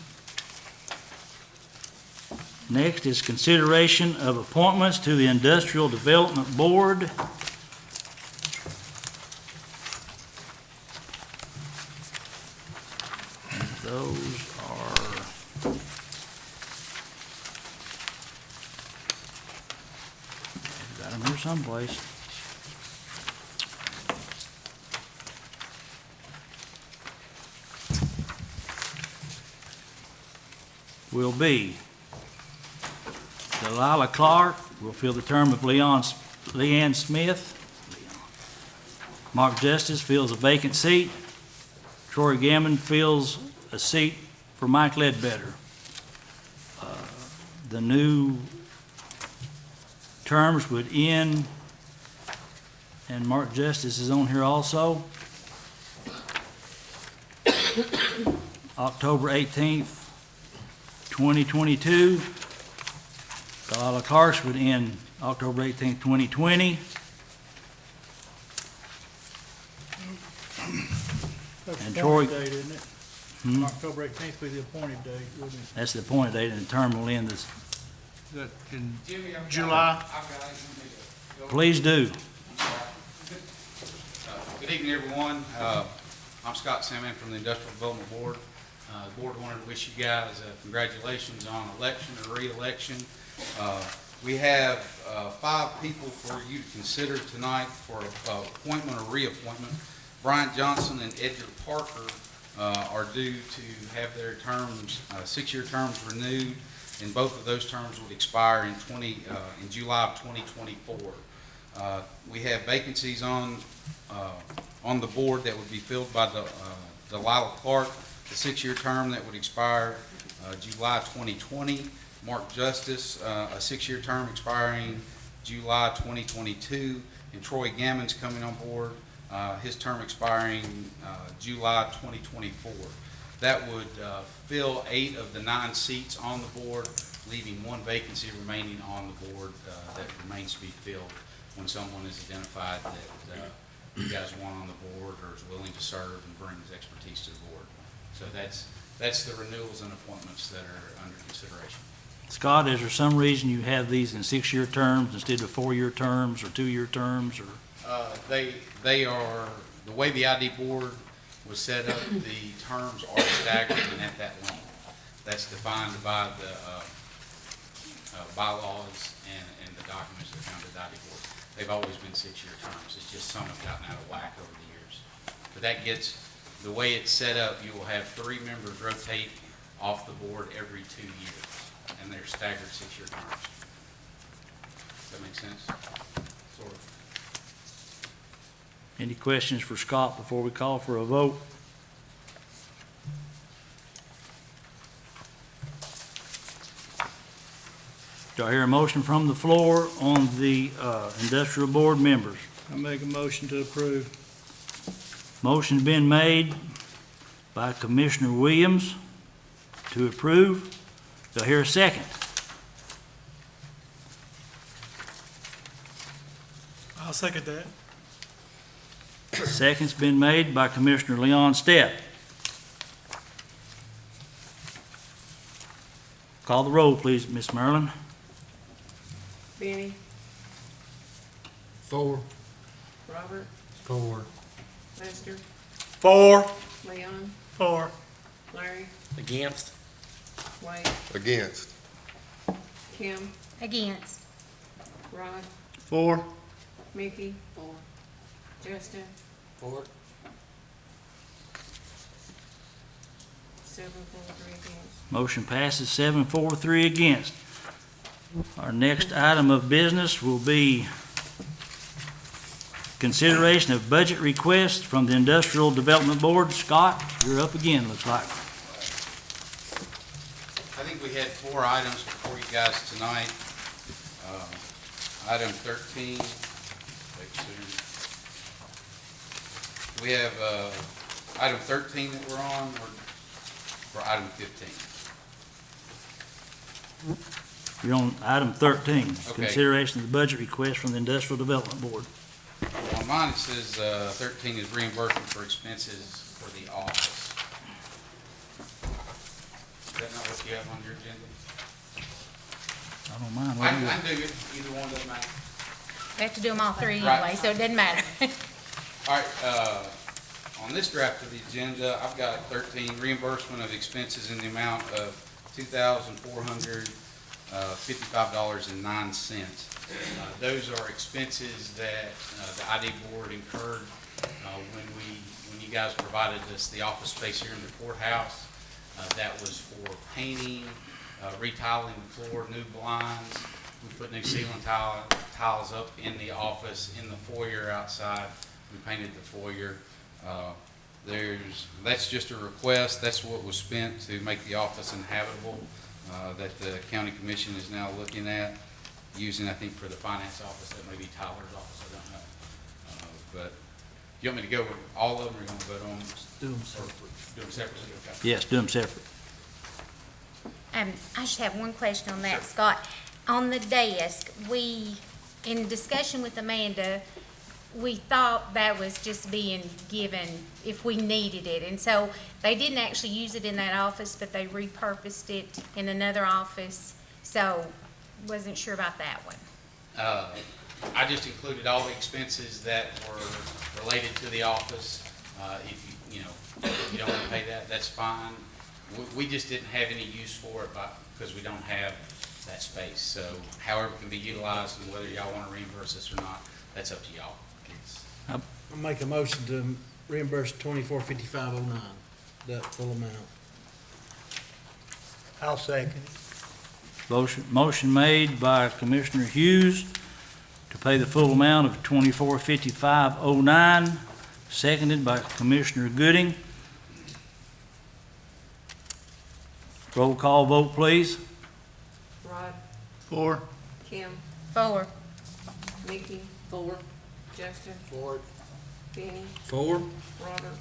Next is consideration of appointments to the Industrial Development Board. Those are got them here someplace. Will be Delilah Clark will fill the term of Leanne Smith. Mark Justice fills a vacant seat. Troy Gammon fills a seat for Mike Ledbetter. The new terms would end, and Mark Justice is on here also. October 18th, 2022. Delilah Clark would end October 18th, 2020. That's And the Troy- appointed date, isn't it? October 18th will be the appointed date, wouldn't it? That's the appointed date, and the term will end this. Is that in July? Please do. Good evening, everyone. I'm Scott Salmon from the Industrial Development Board. The board wanted to wish you guys congratulations on election or re-election. We have 5 people for you to consider tonight for appointment or reappointment. Bryant Johnson and Edgar Parker are due to have their terms, 6-year terms renewed, and both of those terms would expire in July of 2024. We have vacancies on the board that would be filled by Delilah Clark, the 6-year term that would expire July 2020. Mark Justice, a 6-year term expiring July 2022, and Troy Gammon's coming on board, his term expiring July 2024. That would fill 8 of the 9 seats on the board, leaving 1 vacancy remaining on the board that remains to be filled when someone is identified that you guys want on the board or is willing to serve and bring his expertise to the board. So that's the renewals and appointments that are under consideration. Scott, is there some reason you have these in 6-year terms instead of 4-year terms or 2-year terms, or? They are, the way the ID board was set up, the terms are staggered and at that length. That's defined by the bylaws and the documents that come to the ID board. They've always been 6-year terms. It's just some have gotten out of whack over the years. But that gets, the way it's set up, you will have 3 members rotate off the board every 2 years, and they're staggered 6-year terms. Does that make sense? Sort of. Any questions for Scott before we call for a vote? Do I hear a motion from the floor on the industrial board members? I make a motion to approve. Motion's been made by Commissioner Williams to approve. Do I hear a second? I'll second that. Second's been made by Commissioner Leon Stepp. Call the roll, please, Ms. Merlin. Benny. 4. Robert. 4. Lester. 4. Leon. 4. Larry. Against. Wade. Against. Kim. Against. Rod, 4. Mickey. 4. Justin. 4. 7, 4, 3 against. Motion passes 7-4, 3 against. Our next item of business will be consideration of budget request from the Industrial Development Board. Scott, you're up again, looks like. I think we had 4 items before you guys tonight. Item 13. We have item 13 that we're on, or item 15? You're on item 13, Okay. consideration of the budget request from the Industrial Development Board. On mine, it says 13 is reimbursement for expenses for the office. Is that not what you have on your agenda? I don't mind. I can do it, either one doesn't matter. We have to do them all three Right. anyway, so it doesn't matter. All right, on this draft of the agenda, I've got 13, reimbursement of expenses in the amount of $2,455.09. Those are expenses that the ID board incurred when you guys provided us the office space here in the courthouse. That was for painting, retiling the floor, new blinds. We put new ceiling tiles up in the office, in the foyer outside. We painted the foyer. That's just a request. That's what was spent to make the office inhabitable, that the county commission is now looking at, using, I think, for the finance office. That may be Tyler's office, I don't know. But you want me to go over all of them, or you want to vote on them? Do them separately. Do them separately? Okay. Yes, do them separate. I just have one question on that, Scott. On the desk, in discussion with Amanda, we thought that was just being given if we needed it. And so they didn't actually use it in that office, but they repurposed it in another office. So wasn't sure about that one. I just included all the expenses that were related to the office. If you don't want to pay that, that's fine. We just didn't have any use for it because we don't have that space. So however it can be utilized, and whether y'all want to reimburse us or not, that's up to y'all. I'll make a motion to reimburse $2455.09, that full amount. I'll second. Motion made by Commissioner Hughes to pay the full amount of $2455.09, seconded by Commissioner Gooding. Roll call vote, please. Rod, 4. Kim, 4. Mickey. 4. Justin. 4. Benny. 4. Robert.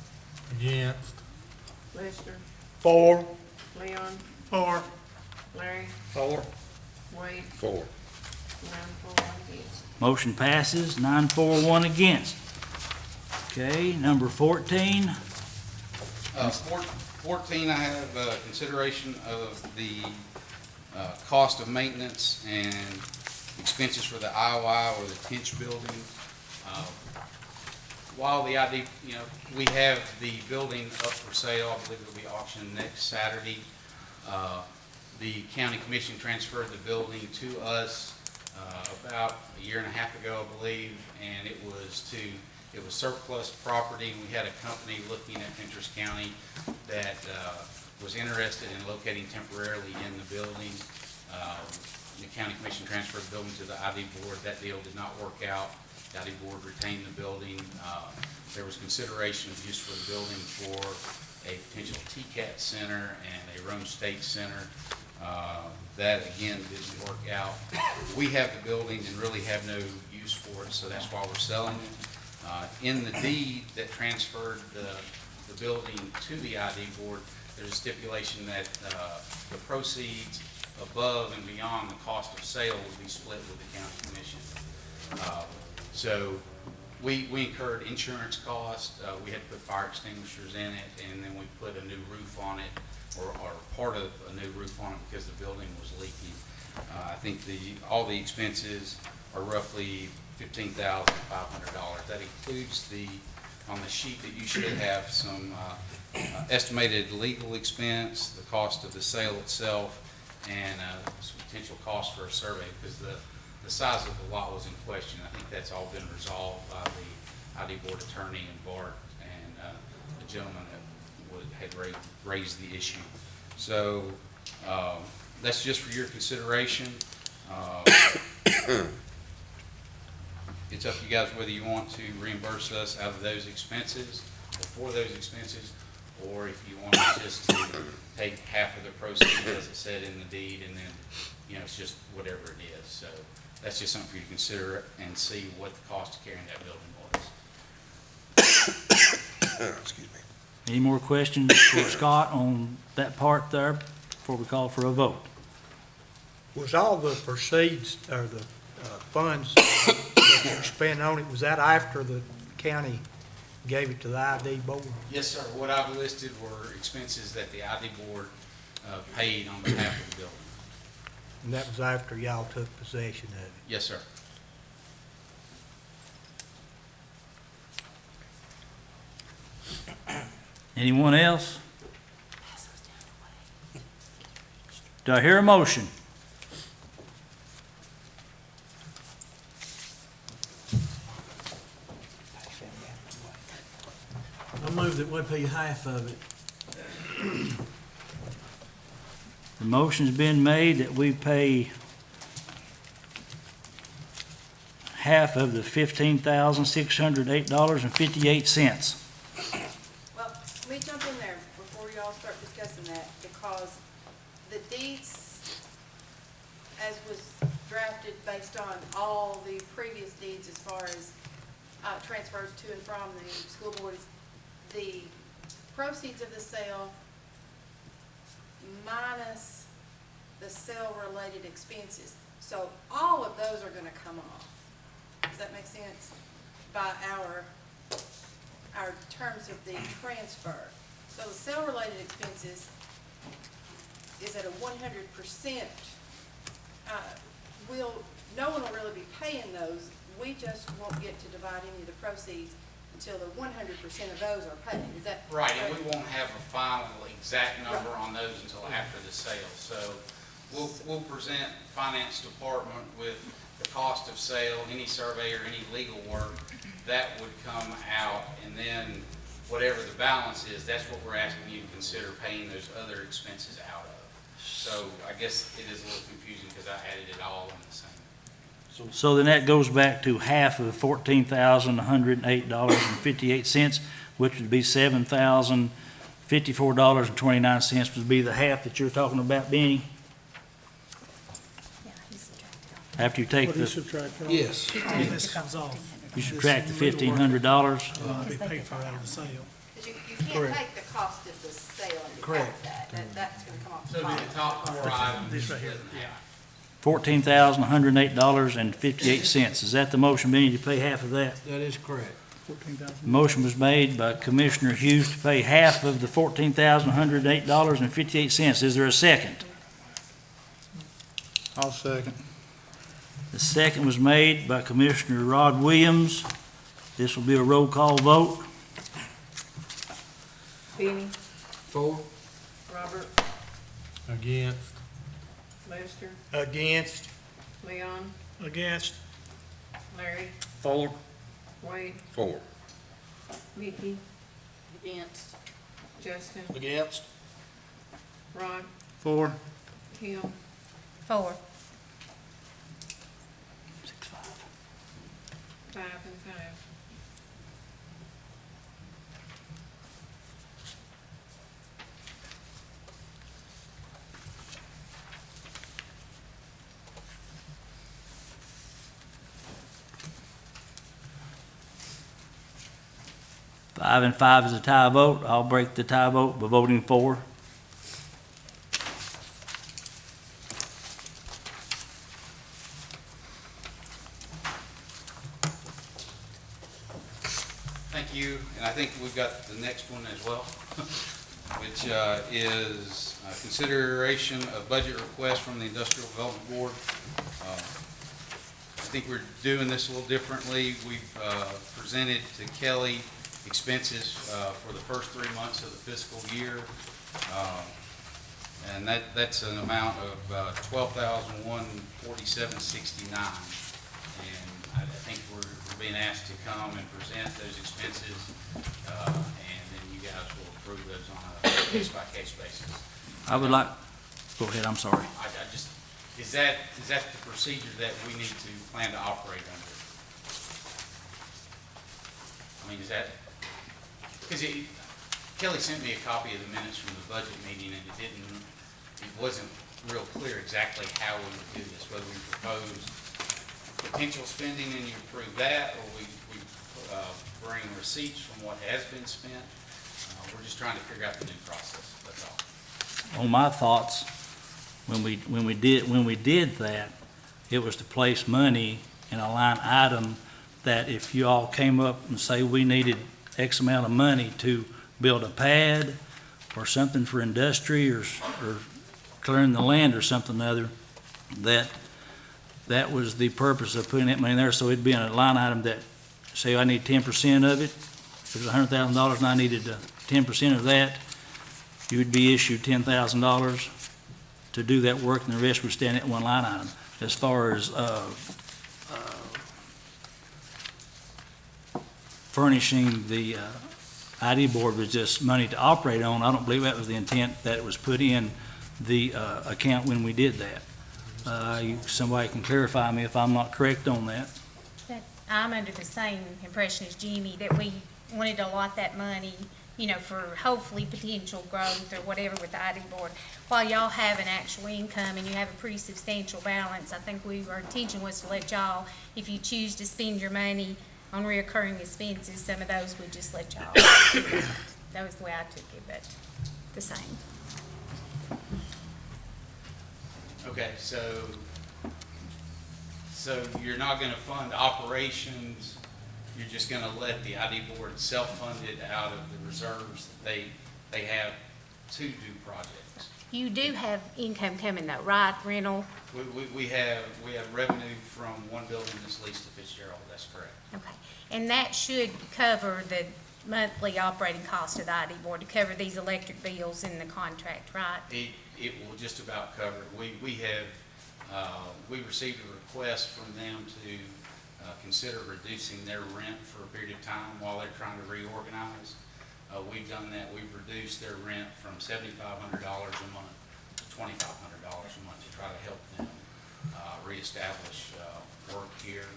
Against. Lester. 4. Leon. 4. Larry. 4. Wade. 4. 9, 4, 1 against. Motion passes 9-4-1 against. Okay, number 14. 14, I have consideration of the cost of maintenance and expenses for the IOI or the Tinch building. While the ID, we have the building up for sale, I believe it'll be auctioned next Saturday. The county commission transferred the building to us about a year and a half ago, I believe, and it was surplus property, and we had a company looking at Fentress County that was interested in locating temporarily in the building. The county commission transferred the building to the ID board. That deal did not work out. The ID board retained the building. There was consideration of use for the building for a potential TCAT center and a Rome State Center. That again didn't work out. We have the building and really have no use for it, so that's why we're selling it. In the deed that transferred the building to the ID board, there's a stipulation that the proceeds above and beyond the cost of sale will be split with the county commission. So we incurred insurance costs. We had to put fire extinguishers in it, and then we put a new roof on it, or part of a new roof on it because the building was leaking. I think all the expenses are roughly $15,500. That includes on the sheet that you should have some estimated legal expense, the cost of the sale itself, and some potential cost for a survey, because the size of the lot was in question. I think that's all been resolved by the ID Board Attorney and Bart and the gentleman that had raised the issue. So that's just for your consideration. It's up to you guys whether you want to reimburse us out of those expenses or for those expenses, or if you want us just to take half of the proceeds as it said in the deed, and then, you know, it's just whatever it is. So that's just something for you to consider and see what the cost of carrying that building was. Excuse me. Any more questions for Scott on that part there before we call for a vote? Was all the proceeds or the funds that you spent on it, was that after the county gave it to the ID Board? Yes, sir. What I've listed were expenses that the ID Board paid on behalf of the building. And that was after y'all took possession of it? Yes, sir. Anyone else? Do I hear a motion? I move that we pay half of it. The motion's been made that we pay half of the $15,608.58. Well, let me jump in there before y'all start discussing that, because the deeds, as was drafted based on all the previous deeds as far as transfers to and from the school board, the proceeds of the sale minus the sale-related expenses. So all of those are gonna come off. Does that make sense? By our terms of the transfer. So the sale-related expenses is at a 100%. No one will really be paying those. We just won't get to divide any of the proceeds until the 100% of those are paid. Is that right? And we won't have a final exact number on those until after the sale. So we'll present finance department with the cost of sale, any survey or any legal work that would come out, and then whatever the balance is, that's what we're asking you to consider paying those other expenses out of. So I guess it is a little confusing because I added it all in the same. So then that goes back to half of $14,108.58, which would be $7,054.29 would be the half that you're talking about, Benny? After you take What do you the, subtract off? Yes. This comes off. you subtract the $1,500. Be paid for out of the sale. Because you can't Correct. take the cost of the sale and Correct. deduct that. That's gonna come off So the the top. top four items This right here, split in half. $14,108.58. Is that the motion, Benny, to pay half of that? That is correct. 14,000. Motion was made by Commissioner Hughes to pay half of the $14,108.58. Is there a second? I'll second. The second was made by Commissioner Rod Williams. This will be a roll call vote. Benny, For? Robert, Against. Lester, Against. Leon, Against. Larry, For. Wade, 4. Mickey. Against. Justin, Against. Rod, 4. Hill, 4. 5 and 5. Five and 5 is a tie vote. I'll break the tie vote by voting for. Thank you, and I think we've got the next one as well, which is consideration of budget request from the Industrial Development Board. I think we're doing this a little differently. We've presented to Kelly expenses for the first 3 months of the fiscal year. And that's an amount of $12,147.69. And I think we're being asked to come and present those expenses, and then you guys will approve those on a case-by-case basis. I would like, go ahead, I'm sorry. I just, is that the procedure that we need to plan to operate under? I mean, is that, because Kelly sent me a copy of the minutes from the budget meeting, and it wasn't real clear exactly how we would do this, whether we proposed potential spending and you approve that, or we bring receipts from what has been spent. We're just trying to figure out the new process, that's all. On my thoughts, when we did that, it was to place money in a line item that if you all came up and say we needed X amount of money to build a pad or something for industry or clearing the land or something other, that was the purpose of putting that money there. So it'd be in a line item that, say I need 10% of it, if it was $100,000 and I needed 10% of that, you would be issued $10,000 to do that work, and the rest would stand at one line item. As far as furnishing the ID board with just money to operate on, I don't believe that was the intent that it was put in the account when we did that. Somebody can clarify me if I'm not correct on that. I'm under the same impression as Jimmy, that we wanted to allot that money, you know, for hopefully potential growth or whatever with the ID board. While y'all have an actual income and you have a pretty substantial balance, I think our intention was to let y'all, if you choose to spend your money on reoccurring expenses, some of those would just let y'all. That was the way I took it, but the same. Okay, so you're not gonna fund operations, you're just gonna let the ID board self-fund it out of the reserves that they have to do projects? You do have income coming though, right, rental? We have revenue from one building that's leased to Fitzgerald, that's correct. Okay, and that should cover the monthly operating cost of the ID board, to cover these electric bills in the contract, right? It will just about cover it. We received a request from them to consider reducing their rent for a period of time while they're trying to reorganize. We've done that. We've reduced their rent from $7,500 a month to $2,500 a month to try to help them reestablish work here.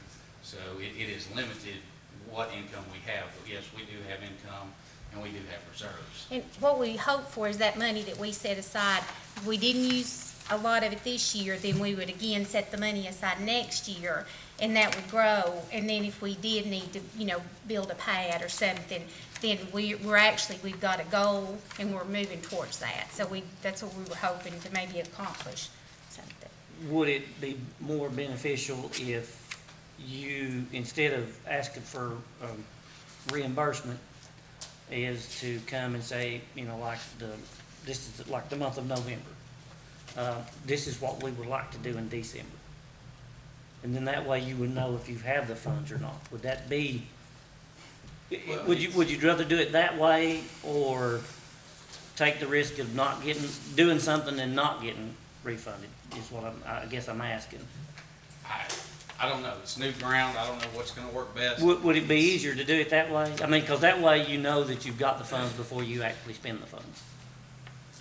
So it is limited what income we have, but yes, we do have income and we do have reserves. And what we hope for is that money that we set aside, if we didn't use a lot of it this year, then we would again set the money aside next year, and that would grow. And then if we did need to, you know, build a pad or something, then we've got a goal and we're moving towards that. So that's what we were hoping to maybe accomplish something. Would it be more beneficial if you, instead of asking for reimbursement, is to come and say, you know, this is like the month of November. This is what we would like to do in December. And then that way you would know if you have the funds or not. Would that be, would you rather do it that way, or take the risk of doing something and not getting refunded, is what I guess I'm asking. I don't know. It's new ground. I don't know what's going to work best. Would it be easier to do it that way? I mean, because that way you know that you've got the funds before you actually spend the funds.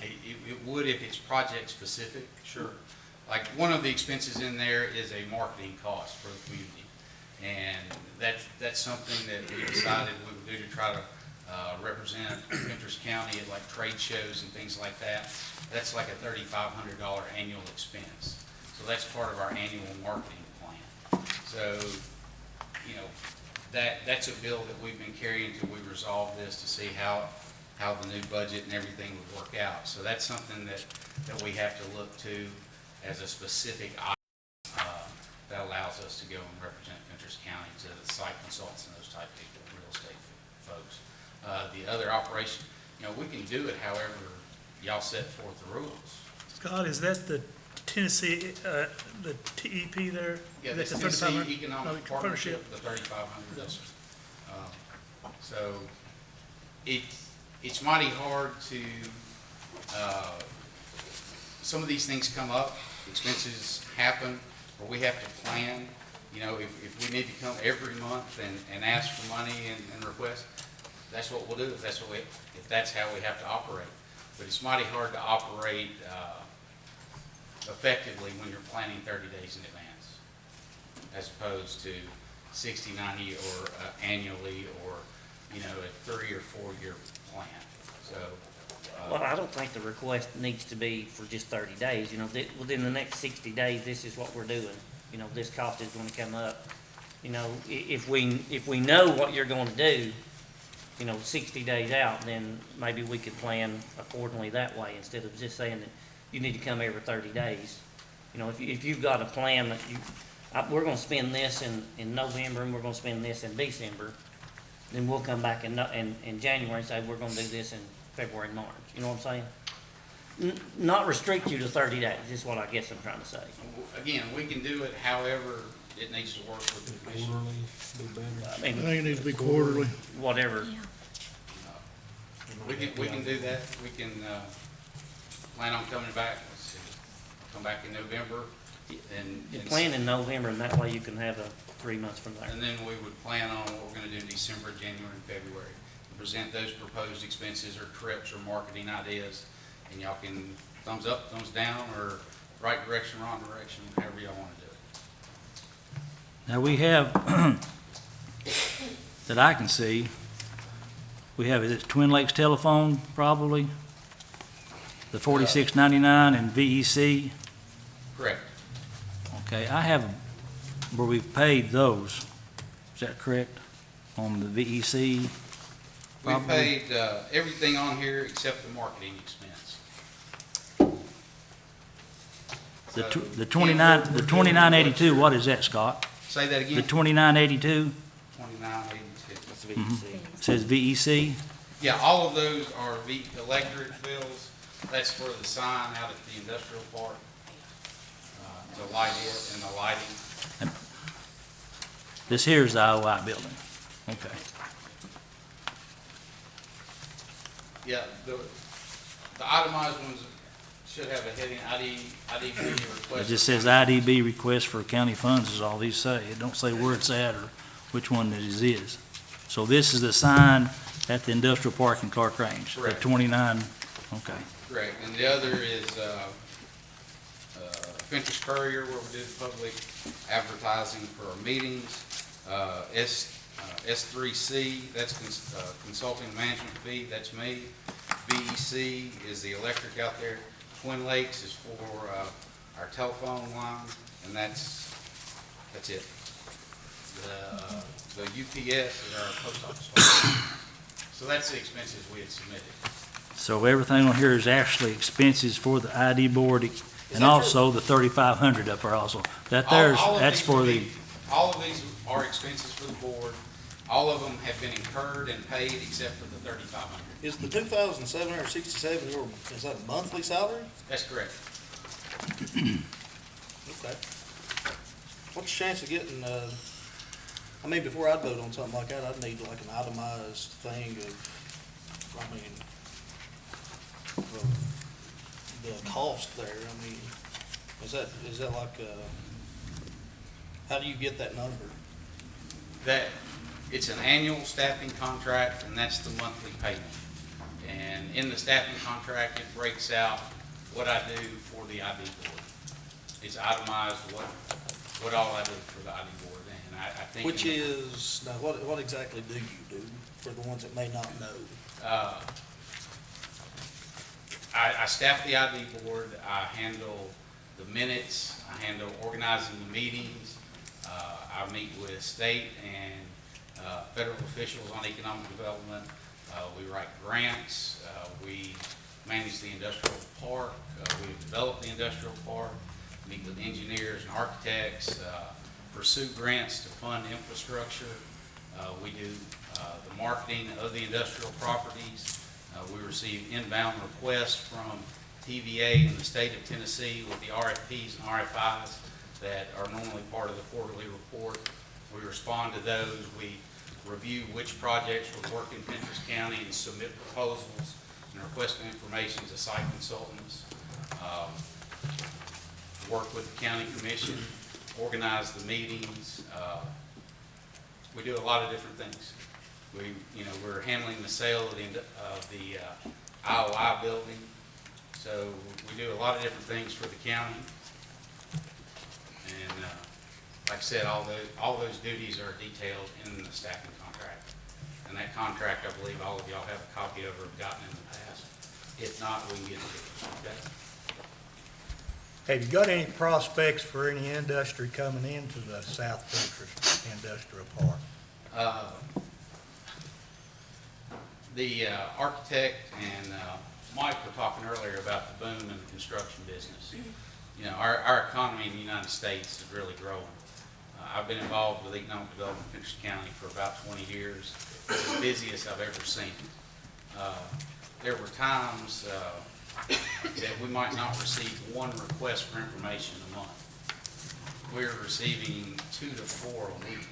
It would if it's project specific, sure. Like one of the expenses in there is a marketing cost for the community. And that's something that we decided we would do to try to represent Fentress County at like trade shows and things like that. That's like a $3,500 annual expense. So that's part of our annual marketing plan. So, you know, that's a bill that we've been carrying until we resolve this to see how the new budget and everything would work out. So that's something that we have to look to as a specific item that allows us to go and represent Fentress County to the site consultants and those type of people, real estate folks. The other operation, you know, we can do it however y'all set forth the rules. Scott, is that the Tennessee, the TEP there? Yeah, That's the the Tennessee Economic Partnership, the 3,500. Yes. So it's mighty hard to some of these things come up, expenses happen, or we have to plan. You know, if we need to come every month and ask for money and request, that's what we'll do, if that's how we have to operate. But it's mighty hard to operate effectively when you're planning 30 days in advance, as opposed to 60, 90, or annually, or, you know, a 3 or 4 year plan. So, Well, I don't think the request needs to be for just 30 days, you know, within the next 60 days, this is what we're doing. You know, this cost is gonna come up. You know, if we know what you're gonna do, you know, 60 days out, then maybe we could plan accordingly that way, instead of just saying that you need to come every 30 days. You know, if you've got a plan that we're gonna spend this in November, and we're gonna spend this in December, then we'll come back in January and say, we're gonna do this in February and March. You know what I'm saying? Not restrict you to 30 days, is what I guess I'm trying to say. again, we can do it however it needs to work with the commission. I mean, I think it needs to be quarterly. whatever. We can do that. We can, plan on coming back, let's see, come back in November, and. Plan in November, and that way you can have 3 months from there. And then we would plan on what we're gonna do in December, January, and February. Present those proposed expenses or trips or marketing ideas, and y'all can thumbs up, thumbs down, or right direction, wrong direction, however y'all wanna do it. Now, we have, that I can see, we have, is it Twin Lakes Telephone, probably? The $46.99 and VEC? Correct. Okay, I have, where we've paid those, is that correct? On the VEC? We Probably. paid, everything on here except the marketing expense. The 2982, what is that, Scott? Say that again? The 2982, 2982. it says VEC? Yeah, all of those are the electric bills. That's for the sign out at the industrial park, to light it and the lighting. This here is the IOI building. Okay. Yeah, the itemized ones should have a heading, IDB request. It just says IDB request for county funds is all these say. It don't say where it's at or which one it is. So this is the sign at the industrial park in Clark Range. Correct. At 29, okay. Correct, and the other is, Fentress Courier, where we did public advertising for our meetings. S3C, that's consulting management fee, that's me. VEC is the electric out there. Twin Lakes is for, our telephone line, and that's it. The UPS is our post office. So that's the expenses we had submitted. So everything on here is actually expenses for the ID board and also the 3,500 up there also. That there's, that's for the, All of these are expenses for the board. All of them have been incurred and paid except for the 3,500. Is the 2,767 is that a monthly salary? That's correct. Okay. What's the chance of getting, I mean, before I'd vote on something like that, I'd need like an itemized thing of, I mean, the cost there. I mean, is that like, how do you get that number? That, it's an annual staffing contract, and that's the monthly payment. And in the staffing contract, it breaks out what I do for the ID board. It's itemized what all I do for the ID board, and I think. Which is, now what exactly do you do for the ones that may not know? I staff the ID board, I handle the minutes, I handle organizing the meetings, I meet with state and federal officials on economic development, we write grants, we manage the industrial park, we develop the industrial park, meet with engineers and architects, pursue grants to fund infrastructure, we do the marketing of the industrial properties. We receive inbound requests from TVA in the state of Tennessee with the RFPs and RFIs that are normally part of the quarterly report. We respond to those. We review which projects will work in Fentress County and submit proposals and request information to site consultants. work with the county commission, organize the meetings. We do a lot of different things. We're handling the sale of the IOI building. So we do a lot of different things for the county. And like I said, all those duties are detailed in the staffing contract. And that contract, I believe all of y'all have a copy of or have gotten in the past. If not, we can get it. Okay? Have you got any prospects for any industry coming into the South Fentress Industrial Park? The architect and Mike were talking earlier about the boom in the construction business. Our economy in the United States is really growing. I've been involved with economic development in Fentress County for about 20 years. It's the busiest I've ever seen. There were times that we might not receive one request for information a month. We're receiving 2 to 4 a week.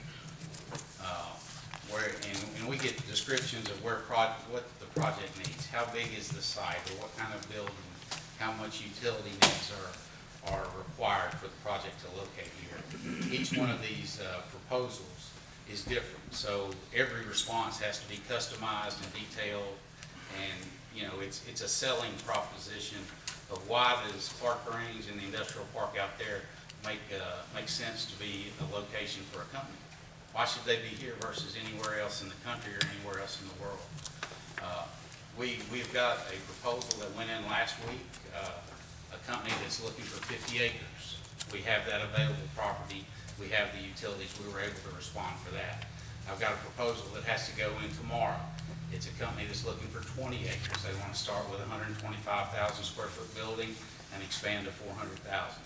And we get descriptions of what the project needs, how big is the site, or what kind of building, how much utility needs are required for the project to locate here. Each one of these proposals is different, so every response has to be customized and detailed, and it's a selling proposition of why does Clark Range and the industrial park out there make sense to be a location for a company. Why should they be here versus anywhere else in the country or anywhere else in the world? We've got a proposal that went in last week, a company that's looking for 50 acres. We have that available property. We have the utilities. We were able to respond for that. I've got a proposal that has to go in tomorrow. It's a company that's looking for 20 acres. They want to start with a 125,000 square foot building and expand to 400,000.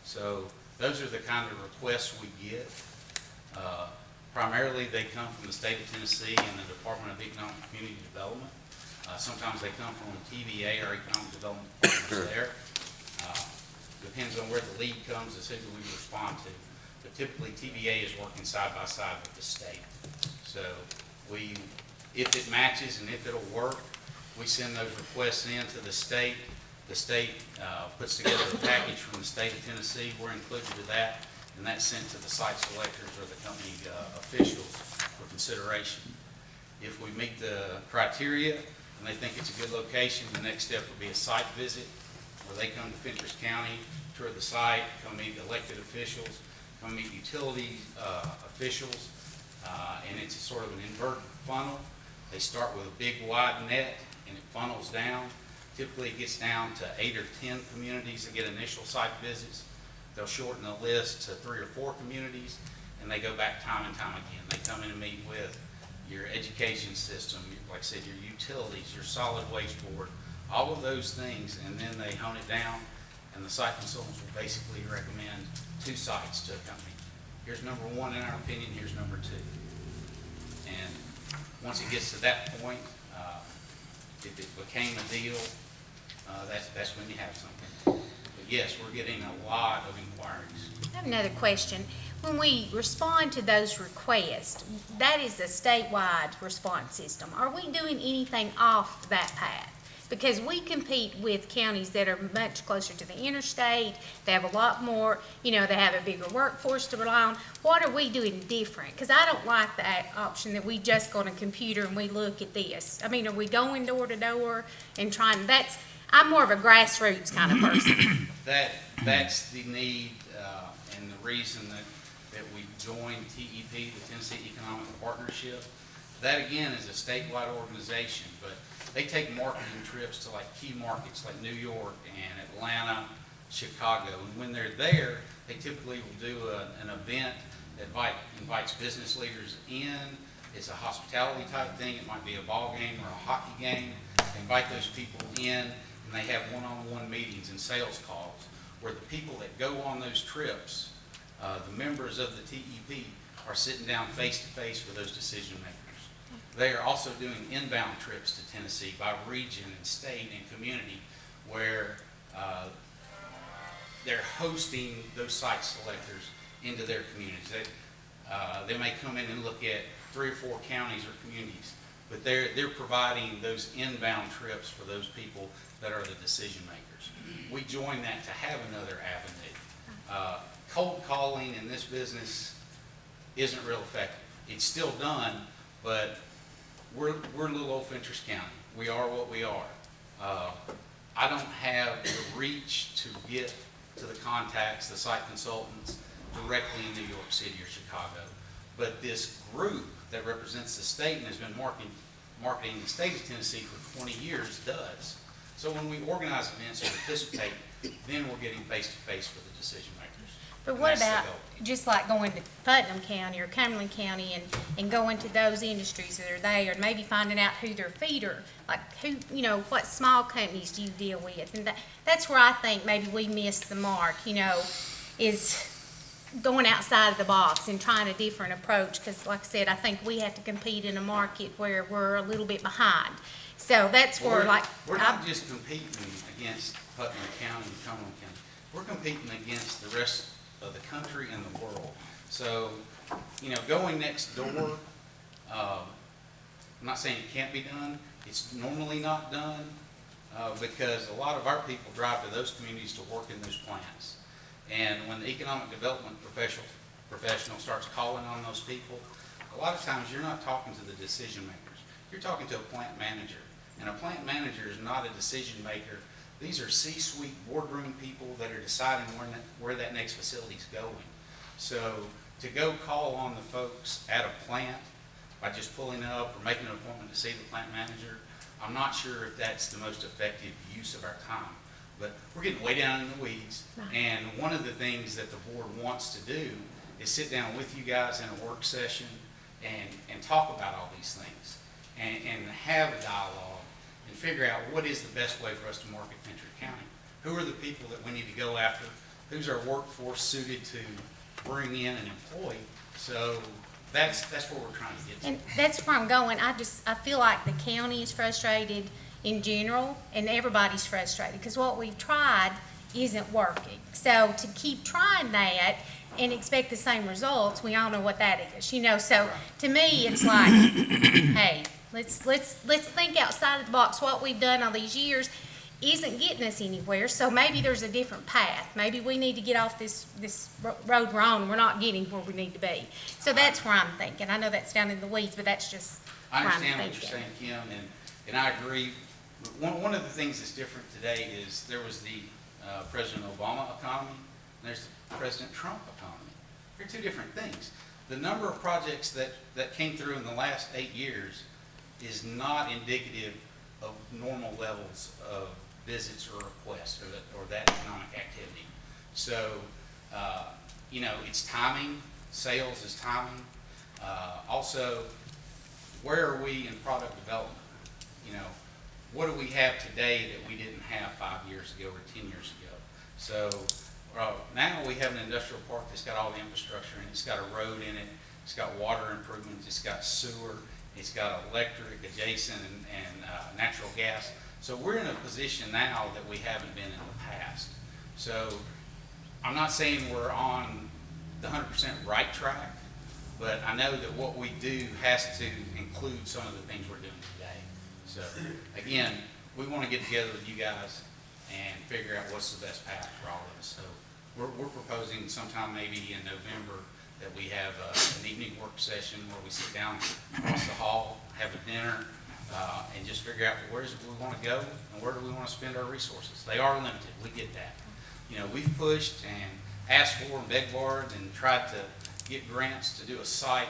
So those are the kind of requests we get. Primarily, they come from the state of Tennessee and the Department of Economic and Community Development. Sometimes they come from TVA or Economic Development Partners there. Depends on where the lead comes as who do we respond to. But typically, TVA is working side by side with the state. So if it matches and if it'll work, we send those requests in to the state. The state puts together a package from the state of Tennessee. We're included in that. And that's sent to the site selectors or the company officials for consideration. If we meet the criteria and they think it's a good location, the next step would be a site visit where they come to Fentress County, tour the site, come meet elected officials, come meet utility officials, and it's sort of an inverted funnel. They start with a big wide net and it funnels down. Typically it gets down to 8 or 10 communities that get initial site visits. They'll shorten the list to 3 or 4 communities, and they go back time and time again. They come in and meet with your education system, like I said, your utilities, your solid waste board, all of those things, and then they hone it down, and the site consultants will basically recommend 2 sites to a company. Here's number 1 in our opinion, here's number 2. And once it gets to that point, if it became a deal, that's when you have something. Yes, we're getting a lot of inquiries. I have another question. When we respond to those requests, that is a statewide response system. Are we doing anything off that path? Because we compete with counties that are much closer to the interstate. They have a lot more, they have a bigger workforce to rely on. What are we doing different? Because I don't like that option that we just go on a computer and we look at this. I mean, are we going door to door and trying, I'm more of a grassroots kind of person. That's the need and the reason that we joined TEP, the Tennessee Economic Partnership. That again is a statewide organization, but they take marketing trips to like key markets like New York and Atlanta, Chicago. And when they're there, they typically will do an event that invites business leaders in. It's a hospitality type thing. It might be a ball game or a hockey game. They invite those people in. And they have one-on-one meetings and sales calls where the people that go on those trips, the members of the TEP, are sitting down face-to-face with those decision makers. They are also doing inbound trips to Tennessee by region and state and community where they're hosting those site selectors into their communities. They may come in and look at 3 or 4 counties or communities, but they're providing those inbound trips for those people that are the decision makers. We join that to have another avenue. Cold calling in this business isn't real effective. It's still done, but we're little old Fentress County. We are what we are. I don't have the reach to get to the contacts, the site consultants directly in New York City or Chicago. But this group that represents the state and has been marketing the state of Tennessee for 20 years does. So when we organize events and participate, then we're getting face-to-face with the decision makers. But And what that's the about, goal. just like going to Putnam County or Cumberland County and going to those industries that are there, and maybe finding out who their feeder, like who, you know, what small companies do you deal with? And that's where I think maybe we missed the mark, you know, is going outside of the box and trying a different approach. Because like I said, I think we have to compete in a market where we're a little bit behind. So that's where, like, We're not just competing against Putnam County and Cumberland County. We're competing against the rest of the country and the world. So, you know, going next door, I'm not saying it can't be done. It's normally not done because a lot of our people drive to those communities to work in those plants. And when the economic development professional starts calling on those people, a lot of times you're not talking to the decision makers. You're talking to a plant manager. And a plant manager is not a decision maker. These are C-suite boardroom people that are deciding where that next facility is going. So to go call on the folks at a plant by just pulling up or making an appointment to see the plant manager, I'm not sure if that's the most effective use of our time. But we're getting way down in the weeds. And one of the things that the board wants to do is sit down with you guys in a work session and talk about all these things and have a dialogue and figure out what is the best way for us to market Fentress County. Who are the people that we need to go after? Who's our workforce suited to bring in and employ? So that's where we're trying to get to. and that's where I'm going. I feel like the county is frustrated in general, and everybody's frustrated, because what we've tried isn't working. So to keep trying that and expect the same results, we all know what that is, you know. So to me, it's like, hey, let's think outside of the box. What we've done all these years isn't getting us anywhere, so maybe there's a different path. Maybe we need to get off this road we're on. We're not getting where we need to be. So that's where I'm thinking. I know that's down in the weeds, but that's just I where I'm understand what thinking. you're saying, Kim, and I agree. One of the things that's different today is there was the President Obama economy, and there's the President Trump economy. They're two different things. The number of projects that came through in the last 8 years is not indicative of normal levels of visits or requests or that economic activity. So, you know, it's timing. Sales is timing. Also, where are we in product development? You know, what do we have today that we didn't have 5 years ago or 10 years ago? So now we have an industrial park that's got all the infrastructure in it. It's got a road in it. It's got water improvements. It's got sewer. It's got electric adjacent and natural gas. So we're in a position now that we haven't been in the past. So I'm not saying we're on the 100% right track, but I know that what we do has to include some of the things we're doing today. So again, we want to get together with you guys and figure out what's the best path for all of us. So we're proposing sometime maybe in November that we have an evening work session where we sit down across the hall, have a dinner, and just figure out where is it we want to go and where do we want to spend our resources. They are limited. We get that. You know, we've pushed and asked for and begged for and tried to get grants to do a site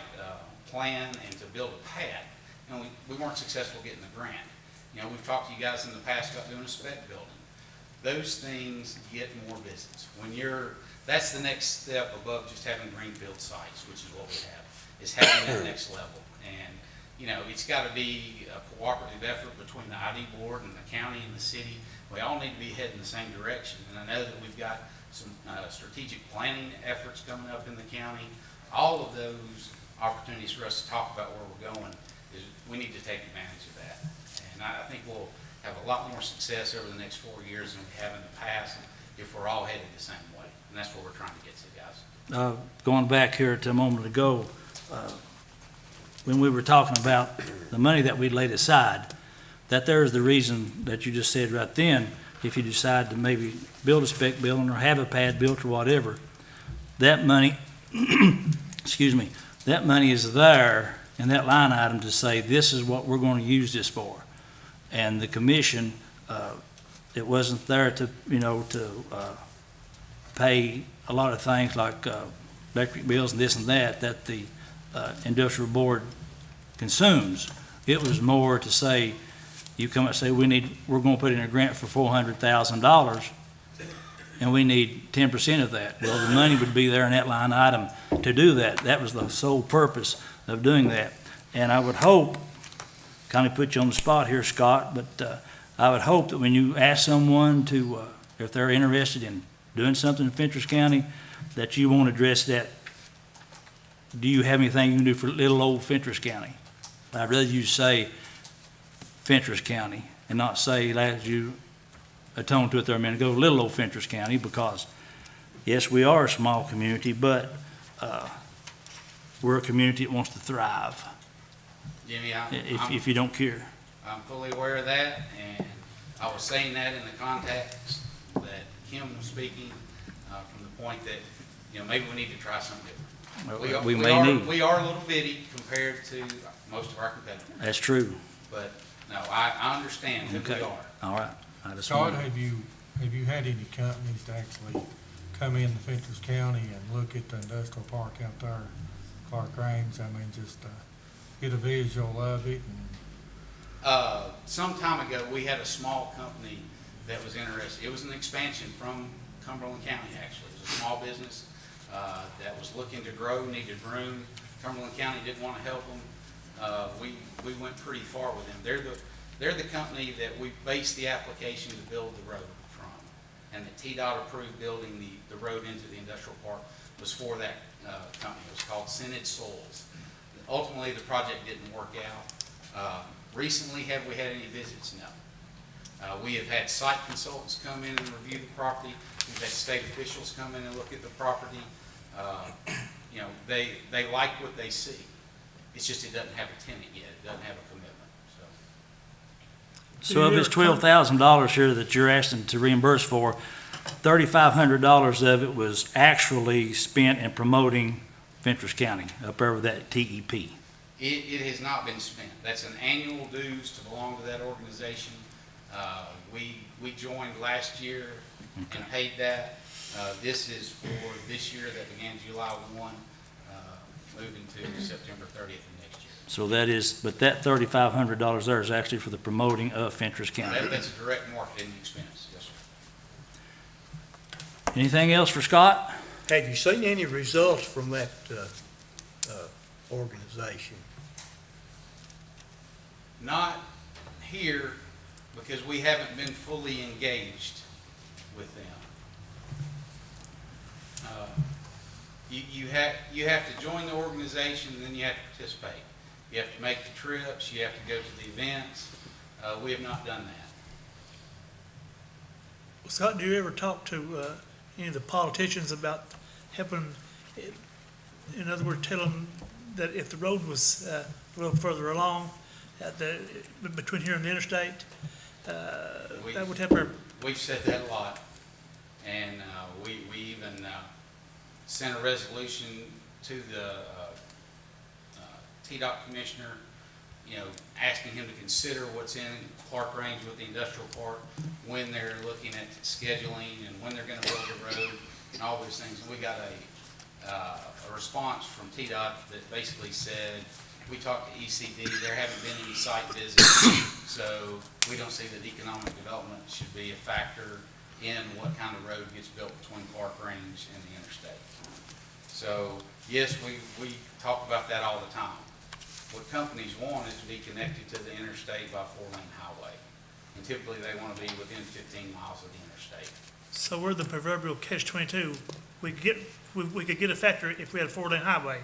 plan and to build a pad. And we weren't successful getting the grant. You know, we've talked to you guys in the past about doing a spec building. Those things get more visits. That's the next step above just having greenfield sites, which is what we have, is having that next level. And, you know, it's got to be a cooperative effort between the ID board and the county and the city. We all need to be heading the same direction. And I know that we've got some strategic planning efforts coming up in the county. All of those opportunities for us to talk about where we're going, is we need to take advantage of that. And I think we'll have a lot more success over the next 4 years than we have in the past if we're all headed the same way. And that's what we're trying to get to, guys. Going back here to a moment ago, when we were talking about the money that we laid aside, that there's the reason that you just said right then, if you decide to maybe build a spec building or have a pad built or whatever, that money, excuse me, that money is there in that line item to say, this is what we're going to use this for. And the commission, it wasn't there to, pay a lot of things like electric bills and this and that the industrial board consumes. It was more to say, you come and say, we're going to put in a grant for $400,000, and we need 10% of that. Well, the money would be there in that line item to do that. That was the sole purpose of doing that. And I would hope, kind of put you on the spot here, Scott, but I would hope that when you ask someone to, if they're interested in doing something in Fentress County, that you won't address that. Do you have anything you can do for little old Fentress County? I'd rather you say Fentress County and not say, as you atone to it there a minute ago, little old Fentress County, because yes, we are a small community, but we're a community that wants to thrive. Jimmy, if you don't care. I'm fully aware of that, and I was saying that in the context that Kim was speaking, from the point that, maybe we need to try something different. We are a little bitty compared to most of our competitors. That's true. But, no, I understand who we are. All right. Scott, have you had any companies to actually come into Fentress County and look at the industrial park out there, Clark Range? I mean, just get a visual of it. Some time ago, we had a small company that was interested. It was an expansion from Cumberland County, actually. It was a small business that was looking to grow, needed room. Cumberland County didn't want to help them. We went pretty far with them. They're the company that we based the application to build the road from. And the TDOT approved building the road into the industrial park was for that company. It was called Synod Soils. Ultimately, the project didn't work out. Recently, have we had any visits? No. We have had site consultants come in and review the property. We've had state officials come in and look at the property. They like what they see. It's just it doesn't have a tenant yet. It doesn't have a commitment. So of this $12,000 here that you're asking to reimburse for, $3,500 of it was actually spent in promoting Fentress County up there with that TEP. It has not been spent. That's an annual dues to belong to that organization. We joined last year and paid that. This is for this year that began July 1, moving to September 30th of next year. So that is, but that $3,500 there is actually for the promoting of Fentress County. That's a direct marketing expense, yes, sir. Anything else for Scott? Have you seen any results from that organization? Not here, because we haven't been fully engaged with them. You have to join the organization, and then you have to participate. You have to make the trips, you have to go to the events. We have not done that. Well, Scott, do you ever talk to any of the politicians about helping, in other words, tell them that if the road was a little further along, between here and the interstate, that would help our... We've said that a lot, and we even sent a resolution to the TDOT commissioner, asking him to consider what's in Clark Range with the industrial park when they're looking at scheduling and when they're going to build the road and all those things. And we got a response from TDOT that basically said, we talked to ECD, there haven't been any site visits, so we don't see that economic development should be a factor in what kind of road gets built between Clark Range and the interstate. So, yes, we talk about that all the time. What companies want is to be connected to the interstate by 4-lane highway. And typically they want to be within 15 miles of the interstate. So we're the proverbial catch-22. We could get a factor if we had a 4-lane highway.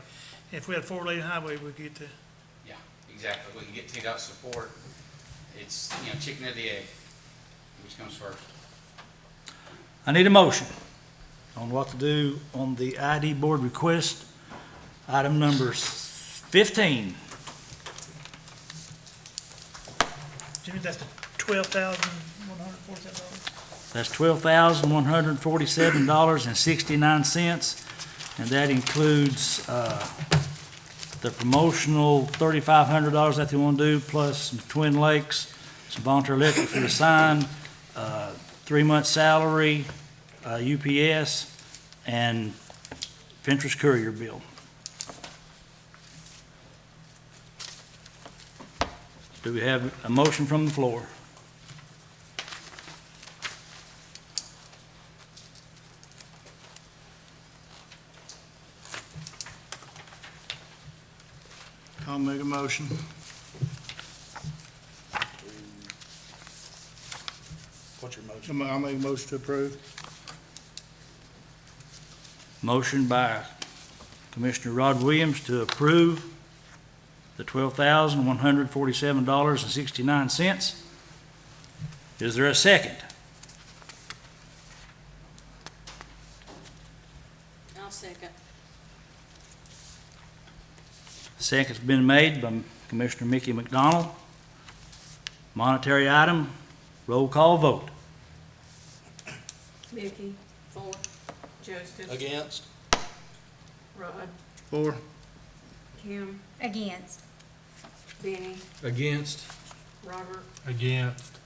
If we had a 4-lane highway, we could get the... Yeah, exactly. We can get TDOT support. It's, chicken or the egg. Which comes first? I need a motion on what to do on the ID board request, item number 15. Jimmy, that's the $12,147. That's $12,147.69, and that includes the promotional $3,500 that they want to do, plus some Twin Lakes, some volunteer electric for the sign, 3-month salary, UPS, and Fentress Courier bill. Do we have a motion from the floor? I'll make a motion. What's your motion? I'll make a motion to approve. Motion by Commissioner Rod Williams to approve the $12,147.69. Is there a second? I'll second. Second's been made by Commissioner Mickey McDonald. Monetary item, roll call vote. Mickey? For. Justin? Against? Rod? For. Kim? Against. Benny? Against. Robert? Against.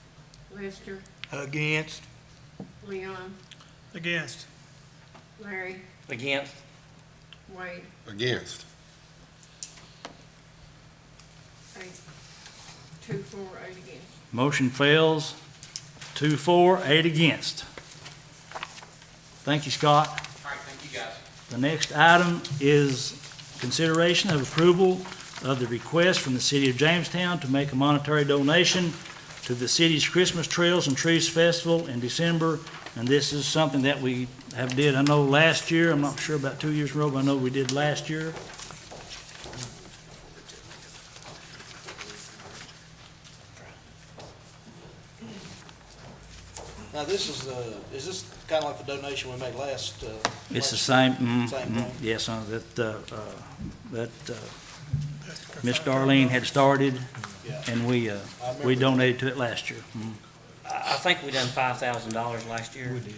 Lester? Against. Leon? Against. Larry? Against. Wade? Against. 8. 2, 4, 8 against. Motion fails, 2 for, 8 against. Thank you, Scott. All right, thank you, guys. The next item is consideration of approval of the request from the City of Jamestown to make a monetary donation to the city's Christmas Trails and Trees Festival in December. And this is something that we have did, I know last year, I'm not sure about 2 years in a row, but I know we did last year. Now, this is this kind of like the donation we made last? It's the same, Same thing? yes, Miss Darlene had started, Yeah. and we donated to it last year. I think we done $5,000 last year. We did.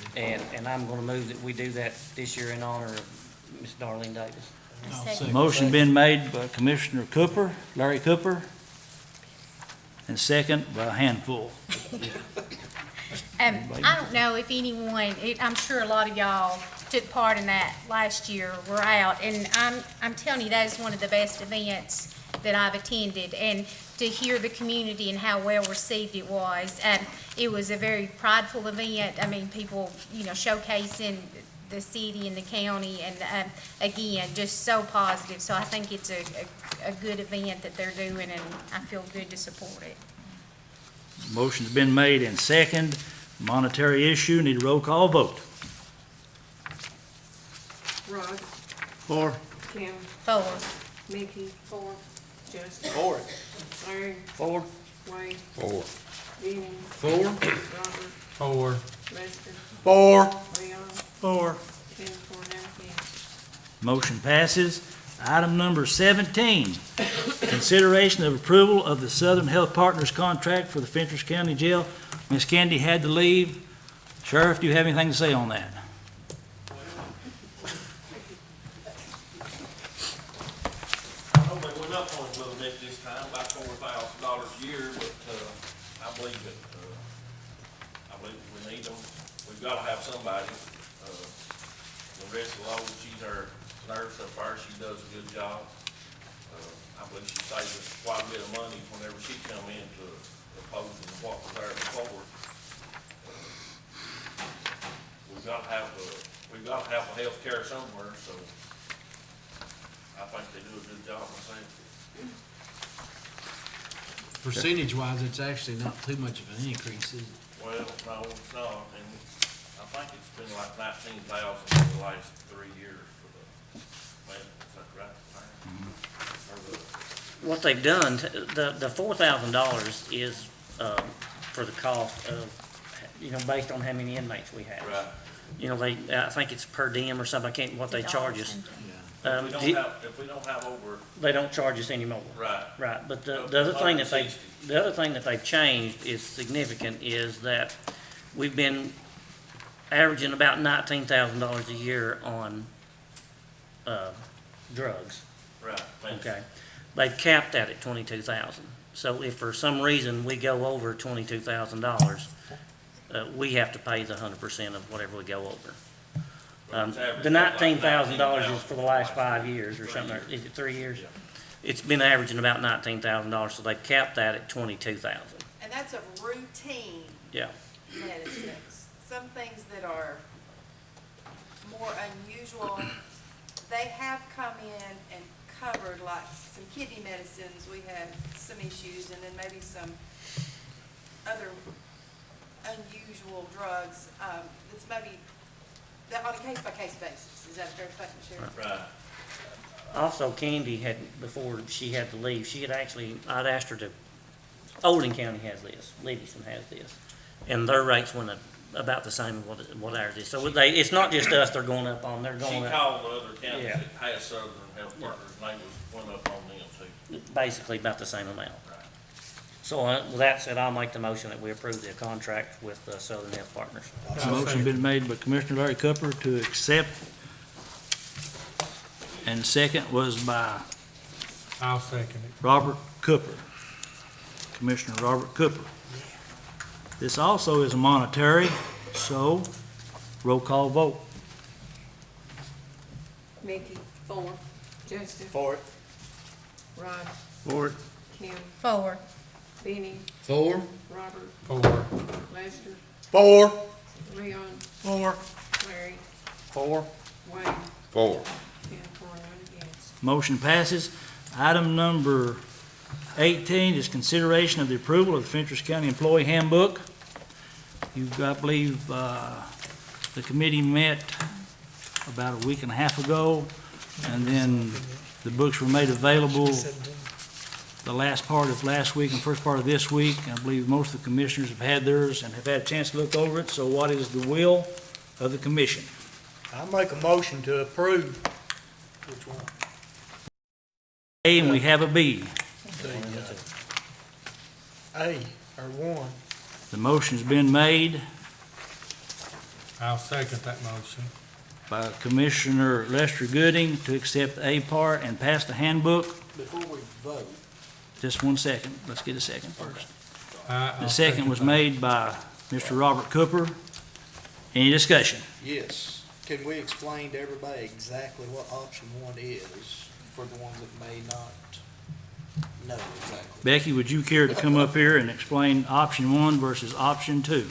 And I'm gonna move that we do that this year in honor of Miss Darlene Davis. Motion been made by Commissioner Cooper, Larry Cooper, and second by a handful. I don't know if anyone, I'm sure a lot of y'all took part in that last year, were out, and I'm telling you, that is one of the best events that I've attended, and to hear the community and how well received it was. It was a very prideful event. I mean, people, showcasing the city and the county, and again, just so positive. So I think it's a good event that they're doing, and I feel good to support it. Motion's been made and second. Monetary issue, need a roll call vote. Rod? For. Kim? For. Mickey? For. Justin? For it. Larry? Four. Wade? Four. Benny? Four. Robert? Four. Lester? Four. Leon? 4. 10, 4, now against. Motion passes. Item number 17, consideration of approval of the Southern Health Partners contract for the Fentress County Jail. Ms. Candy had to leave. Sheriff, do you have anything to say on that? I know they went up on it a little bit this time, about $4,000 a year, but, I believe that, we need them. We've gotta have somebody. Loretta Lowe, she's our nurse up there, she does a good job. I believe she saves us quite a bit of money whenever she come in to opposing what was there before. We've gotta have a health care somewhere, so I think they do a good job myself. Percentage-wise, it's actually not too much of an increase, is it? Well, no, it's not, and I think it's been like 19,000 for the last 3 years for the, well, is that right? Or What they've done, the $4,000 is, for the cost of, based on how many inmates we have. Right. I think it's per diem or something, what they charge us. If we don't have over, They don't charge us anymore. right. Right, but Up the to other thing that they, 160. the other thing that they've changed is significant is that we've been averaging about $19,000 a year on, drugs. Right. Okay. They've capped that at 22,000. So if for some reason we go over $22,000, we have to pay the 100% of whatever we go over. The $19,000 is for the last 5 years or something, or is it 3 years? It's been averaging about $19,000, so they've capped that at 22,000. And that's a routine Yeah. medicines. Some things that are more unusual, they have come in and covered, like some kidney medicines, we had some issues, and then maybe some other unusual drugs, that's maybe, that on a case-by-case basis. Is that a fair statement, Sheriff? Right. Also, Candy had, before she had to leave, she had actually, I'd asked her to, Olding County has this, Livingston has this, and their rates went up about the same as what ours is. So they, it's not just us they're going up on, they're She going up. called the other counties Yeah. that had Southern Health Partners, and they went up on them too. Basically about the same amount. Right. So with that said, I'll make the motion that we approve the contract with Southern Health Partners. Motion been made by Commissioner Larry Cooper to accept, and second was by I'll second it. Robert Cooper. Commissioner Robert Cooper. This also is a monetary, so roll call vote. Mickey? For. Justin? For it. Rod? For it. Kim? 4. Benny? For. Robert? 4. Lester? For. Leon? For. Larry? 4. Wayne? 4. 10 for, none against. Motion passes. Item number 18 is consideration of the approval of the Fentress County Employee Handbook. I believe, the committee met about a week and a half ago, and then the books were made available the last part of last week and first part of this week. I believe most of the commissioners have had theirs and have had a chance to look over it, so what is the will of the commission? I make a motion to approve. Which one? A, and we have a B. A, or 1. The motion's been made I'll second that motion. by Commissioner Lester Gooding to accept A part and pass the handbook. Before we vote. Just 1 second. Let's get a second first. I'll The second was made by Mr. Robert Cooper. Any discussion? Yes. Can we explain to everybody exactly what option 1 is for the ones that may not know exactly? Becky, would you care to come up here and explain option 1 versus option 2?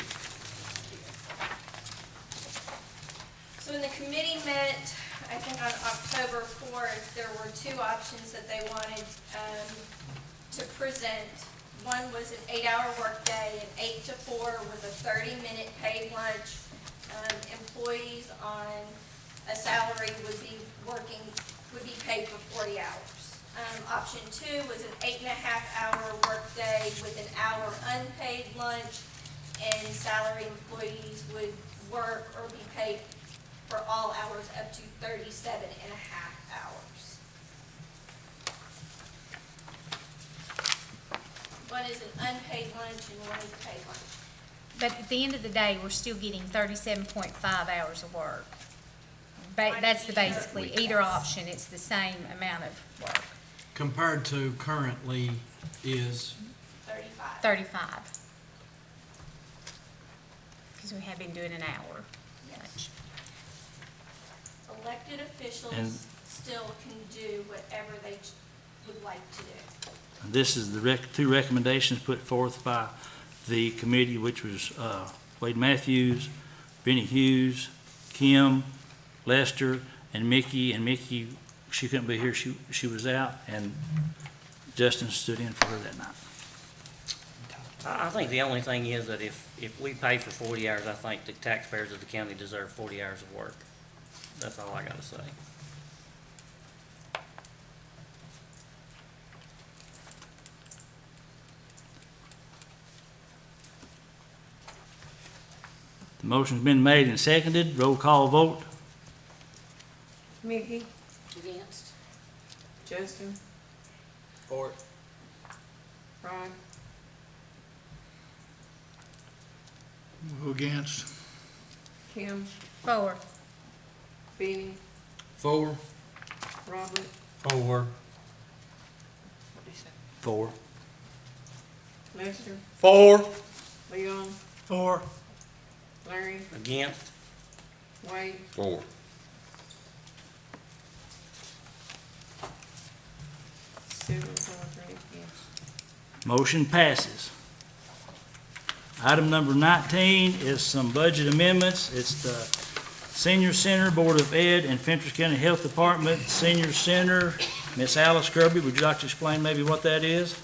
So when the committee met, I think on October 4th, there were 2 options that they wanted to present. One was an 8-hour workday, an 8 to 4 with a 30-minute paid lunch. Employees on a salary would be paid for 40 hours. Option 2 was an 8.5-hour workday with an hour unpaid lunch, and salary employees would work or be paid for all hours up to 37.5 hours. One is an unpaid lunch and one is a paid lunch. But at the end of the day, we're still getting 37.5 hours of work. That's the basically, either option, it's the same amount of work. Compared to currently is 35. Because we have been doing an hour lunch. Elected officials And- still can do whatever they would like to do. This is the 2 recommendations put forth by the committee, which was Wade Matthews, Benny Hughes, Kim, Lester, and Mickey. And Mickey, she couldn't be here, she was out, and Justin stood in for her that night. I think the only thing is that if we pay for 40 hours, I think the taxpayers of the county deserve 40 hours of work. That's all I gotta say. The motion's been made and seconded. Roll call vote. Mickey? Against. Justin, For it. Ron, Against. Kim, For. Benny, For. Robert, For. For. Lester, For. Leon, For. Larry, Against. Wade, 4. 7 for, 3 against. Motion passes. Item number 19 is some budget amendments. It's the Senior Center, Board of Ed, and Fentress County Health Department Senior Center. Miss Alice Kirby, would you like to explain maybe what that is?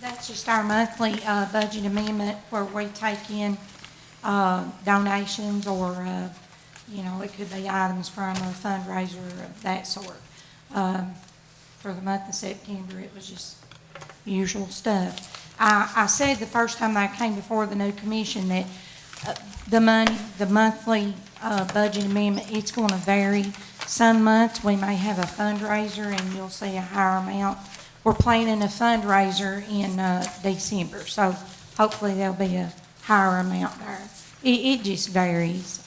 That's just our monthly budget amendment where we take in donations or, it could be items from a fundraiser of that sort. For the month of September, it was just usual stuff. I said the first time I came before the new commission that the monthly budget amendment, it's going to vary. Some months we may have a fundraiser and you'll see a higher amount. We're planning a fundraiser in December, so hopefully there'll be a higher amount there. It just varies.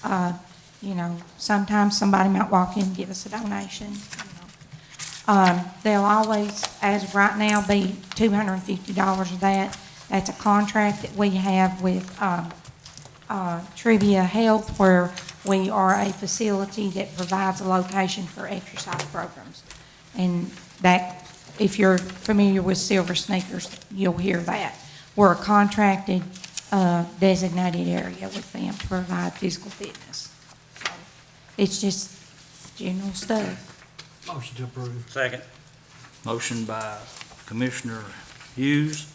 Sometimes somebody might walk in and give us a donation. There'll always, as of right now, be $250 of that. That's a contract that we have with Trivia Health, where we are a facility that provides a location for exercise programs. And that, if you're familiar with Silver Sneakers, you'll hear that. We're a contracted, designated area with them to provide physical fitness. So it's just general stuff. Motion to approve. Second. Motion by Commissioner Hughes,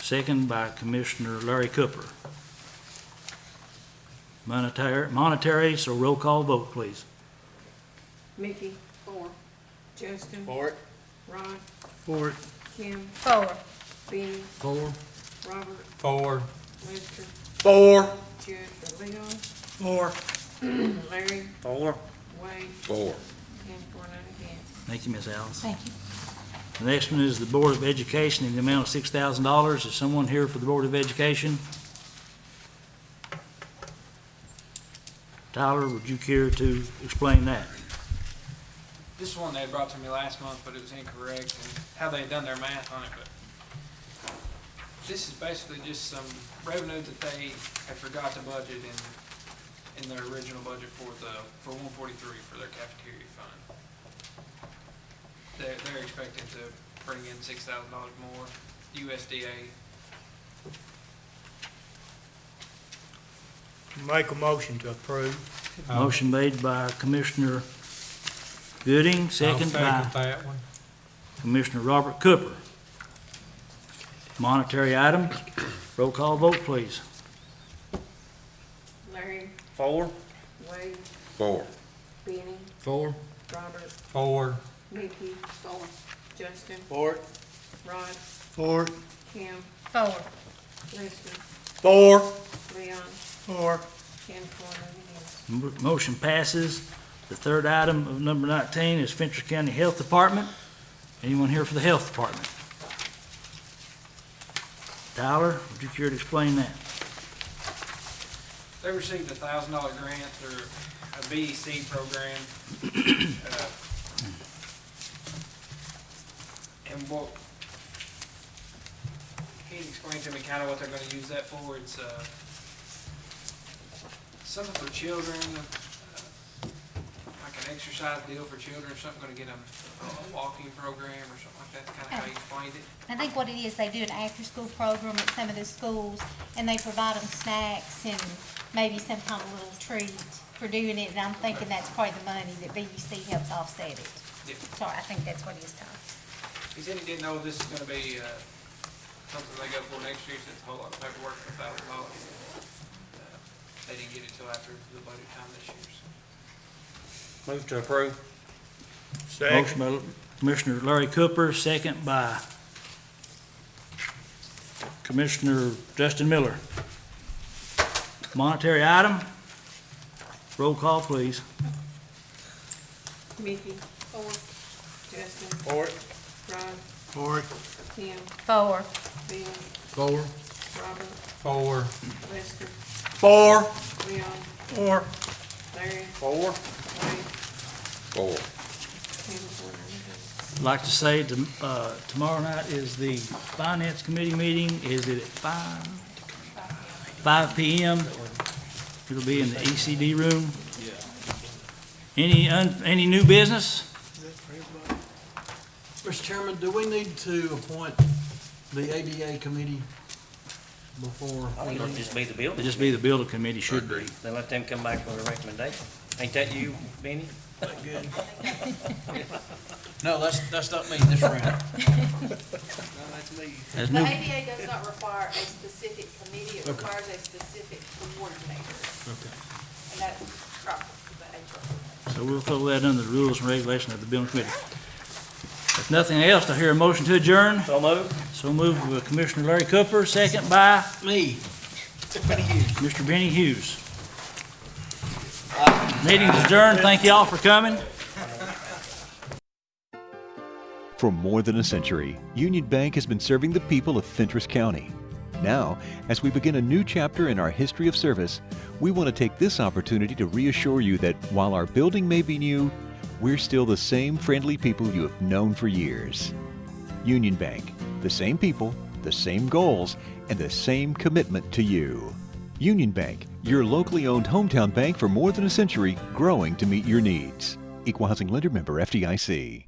second by Commissioner Larry Cooper. Monetary, so roll call vote, please. Mickey, 4, Justin, For it. Ron, For it. Kim, For. Benny, For. Robert, For. Lester, For. Leon, For. Larry, For. Wade, 4. 10 for, 9 against. Thank you, Ms. Alice. Thank you. The next one is the Board of Education in the amount of $6,000. Is someone here for the Board of Education? Tyler, would you care to explain that? This is one they brought to me last month, but it was incorrect, and how they had done their math on it, but this is basically just some revenue that they had forgot to budget in their original budget for 143 for their cafeteria fund. They're expecting to bring in $6,000 more USDA. Make a motion to approve. Motion made by Commissioner Gooding, second I'll by second that one. Commissioner Robert Cooper. Monetary items, roll call vote, please. Larry, For. Wade, 4. Benny, For. Robert, For. Mickey, 4, Justin, For it. Rod, For it. Kim, For. Lester, For. Leon, For. 10 for, 9 against. Motion passes. The third item of number 19 is Fentress County Health Department. Anyone here for the Health Department? Tyler, would you care to explain that? They received a $1,000 grant through a BEC program. And what he explained to me kind of what they're going to use that for. It's something for children, like an exercise deal for children, or something, going to get them a walking program or something like that. That's kind of how he explained it. I think what it is, they do an after-school program at some of the schools, and they provide them snacks and maybe some kind of little treat for doing it, and I'm thinking that's part of the money that BEC helps offset it. Yep. So I think that's what he's talking. He said he didn't know if this is gonna be, something they go for next year, since it's a whole lot of paperwork for $1,000. They didn't get it till after the budget time this year, so. Move to approve. Second. Motion by Commissioner Larry Cooper, second by Commissioner Justin Miller. monetary item. Roll call, please. Mickey. Four. Justin. For it. Ron. For it. Tim. 4. Ben. 4. Robert. 4. Lester. 4. Leon. 4. Larry. 4. Wade. 4. Ten, 4. I'd like to say tomorrow night is the Finance Committee meeting. Is it at 5 p.m.? It'll be in the ECD room. Any new business? Mr. Chairman, do we need to appoint the ADA committee before? I think it'll just be the building. It'll just be the building committee, should be. Then let them come back with a recommendation. Ain't that you, Benny? Good. No, that's not me this round. As The new- ADA does not require a specific committee, it Okay. requires a specific coordinator, Okay. and that's proper for the HR. So we'll throw that under the rules and regulations of the building committee. If nothing else, I hear a motion to adjourn. So moved. So moved with Commissioner Larry Cooper, second by Me. Mr. Benny Hughes. Meeting's adjourned. Thank you all for coming. For more than a century, Union Bank has been serving the people of Fentress County. Now, as we begin a new chapter in our history of service, we want to take this opportunity to reassure you that while our building may be new, we're still the same friendly people you have known for years. Union Bank, the same people, the same goals, and the same commitment to you. Union Bank, your locally owned hometown bank for more than a century, growing to meet your needs. Equal Housing Lender Member FDIC.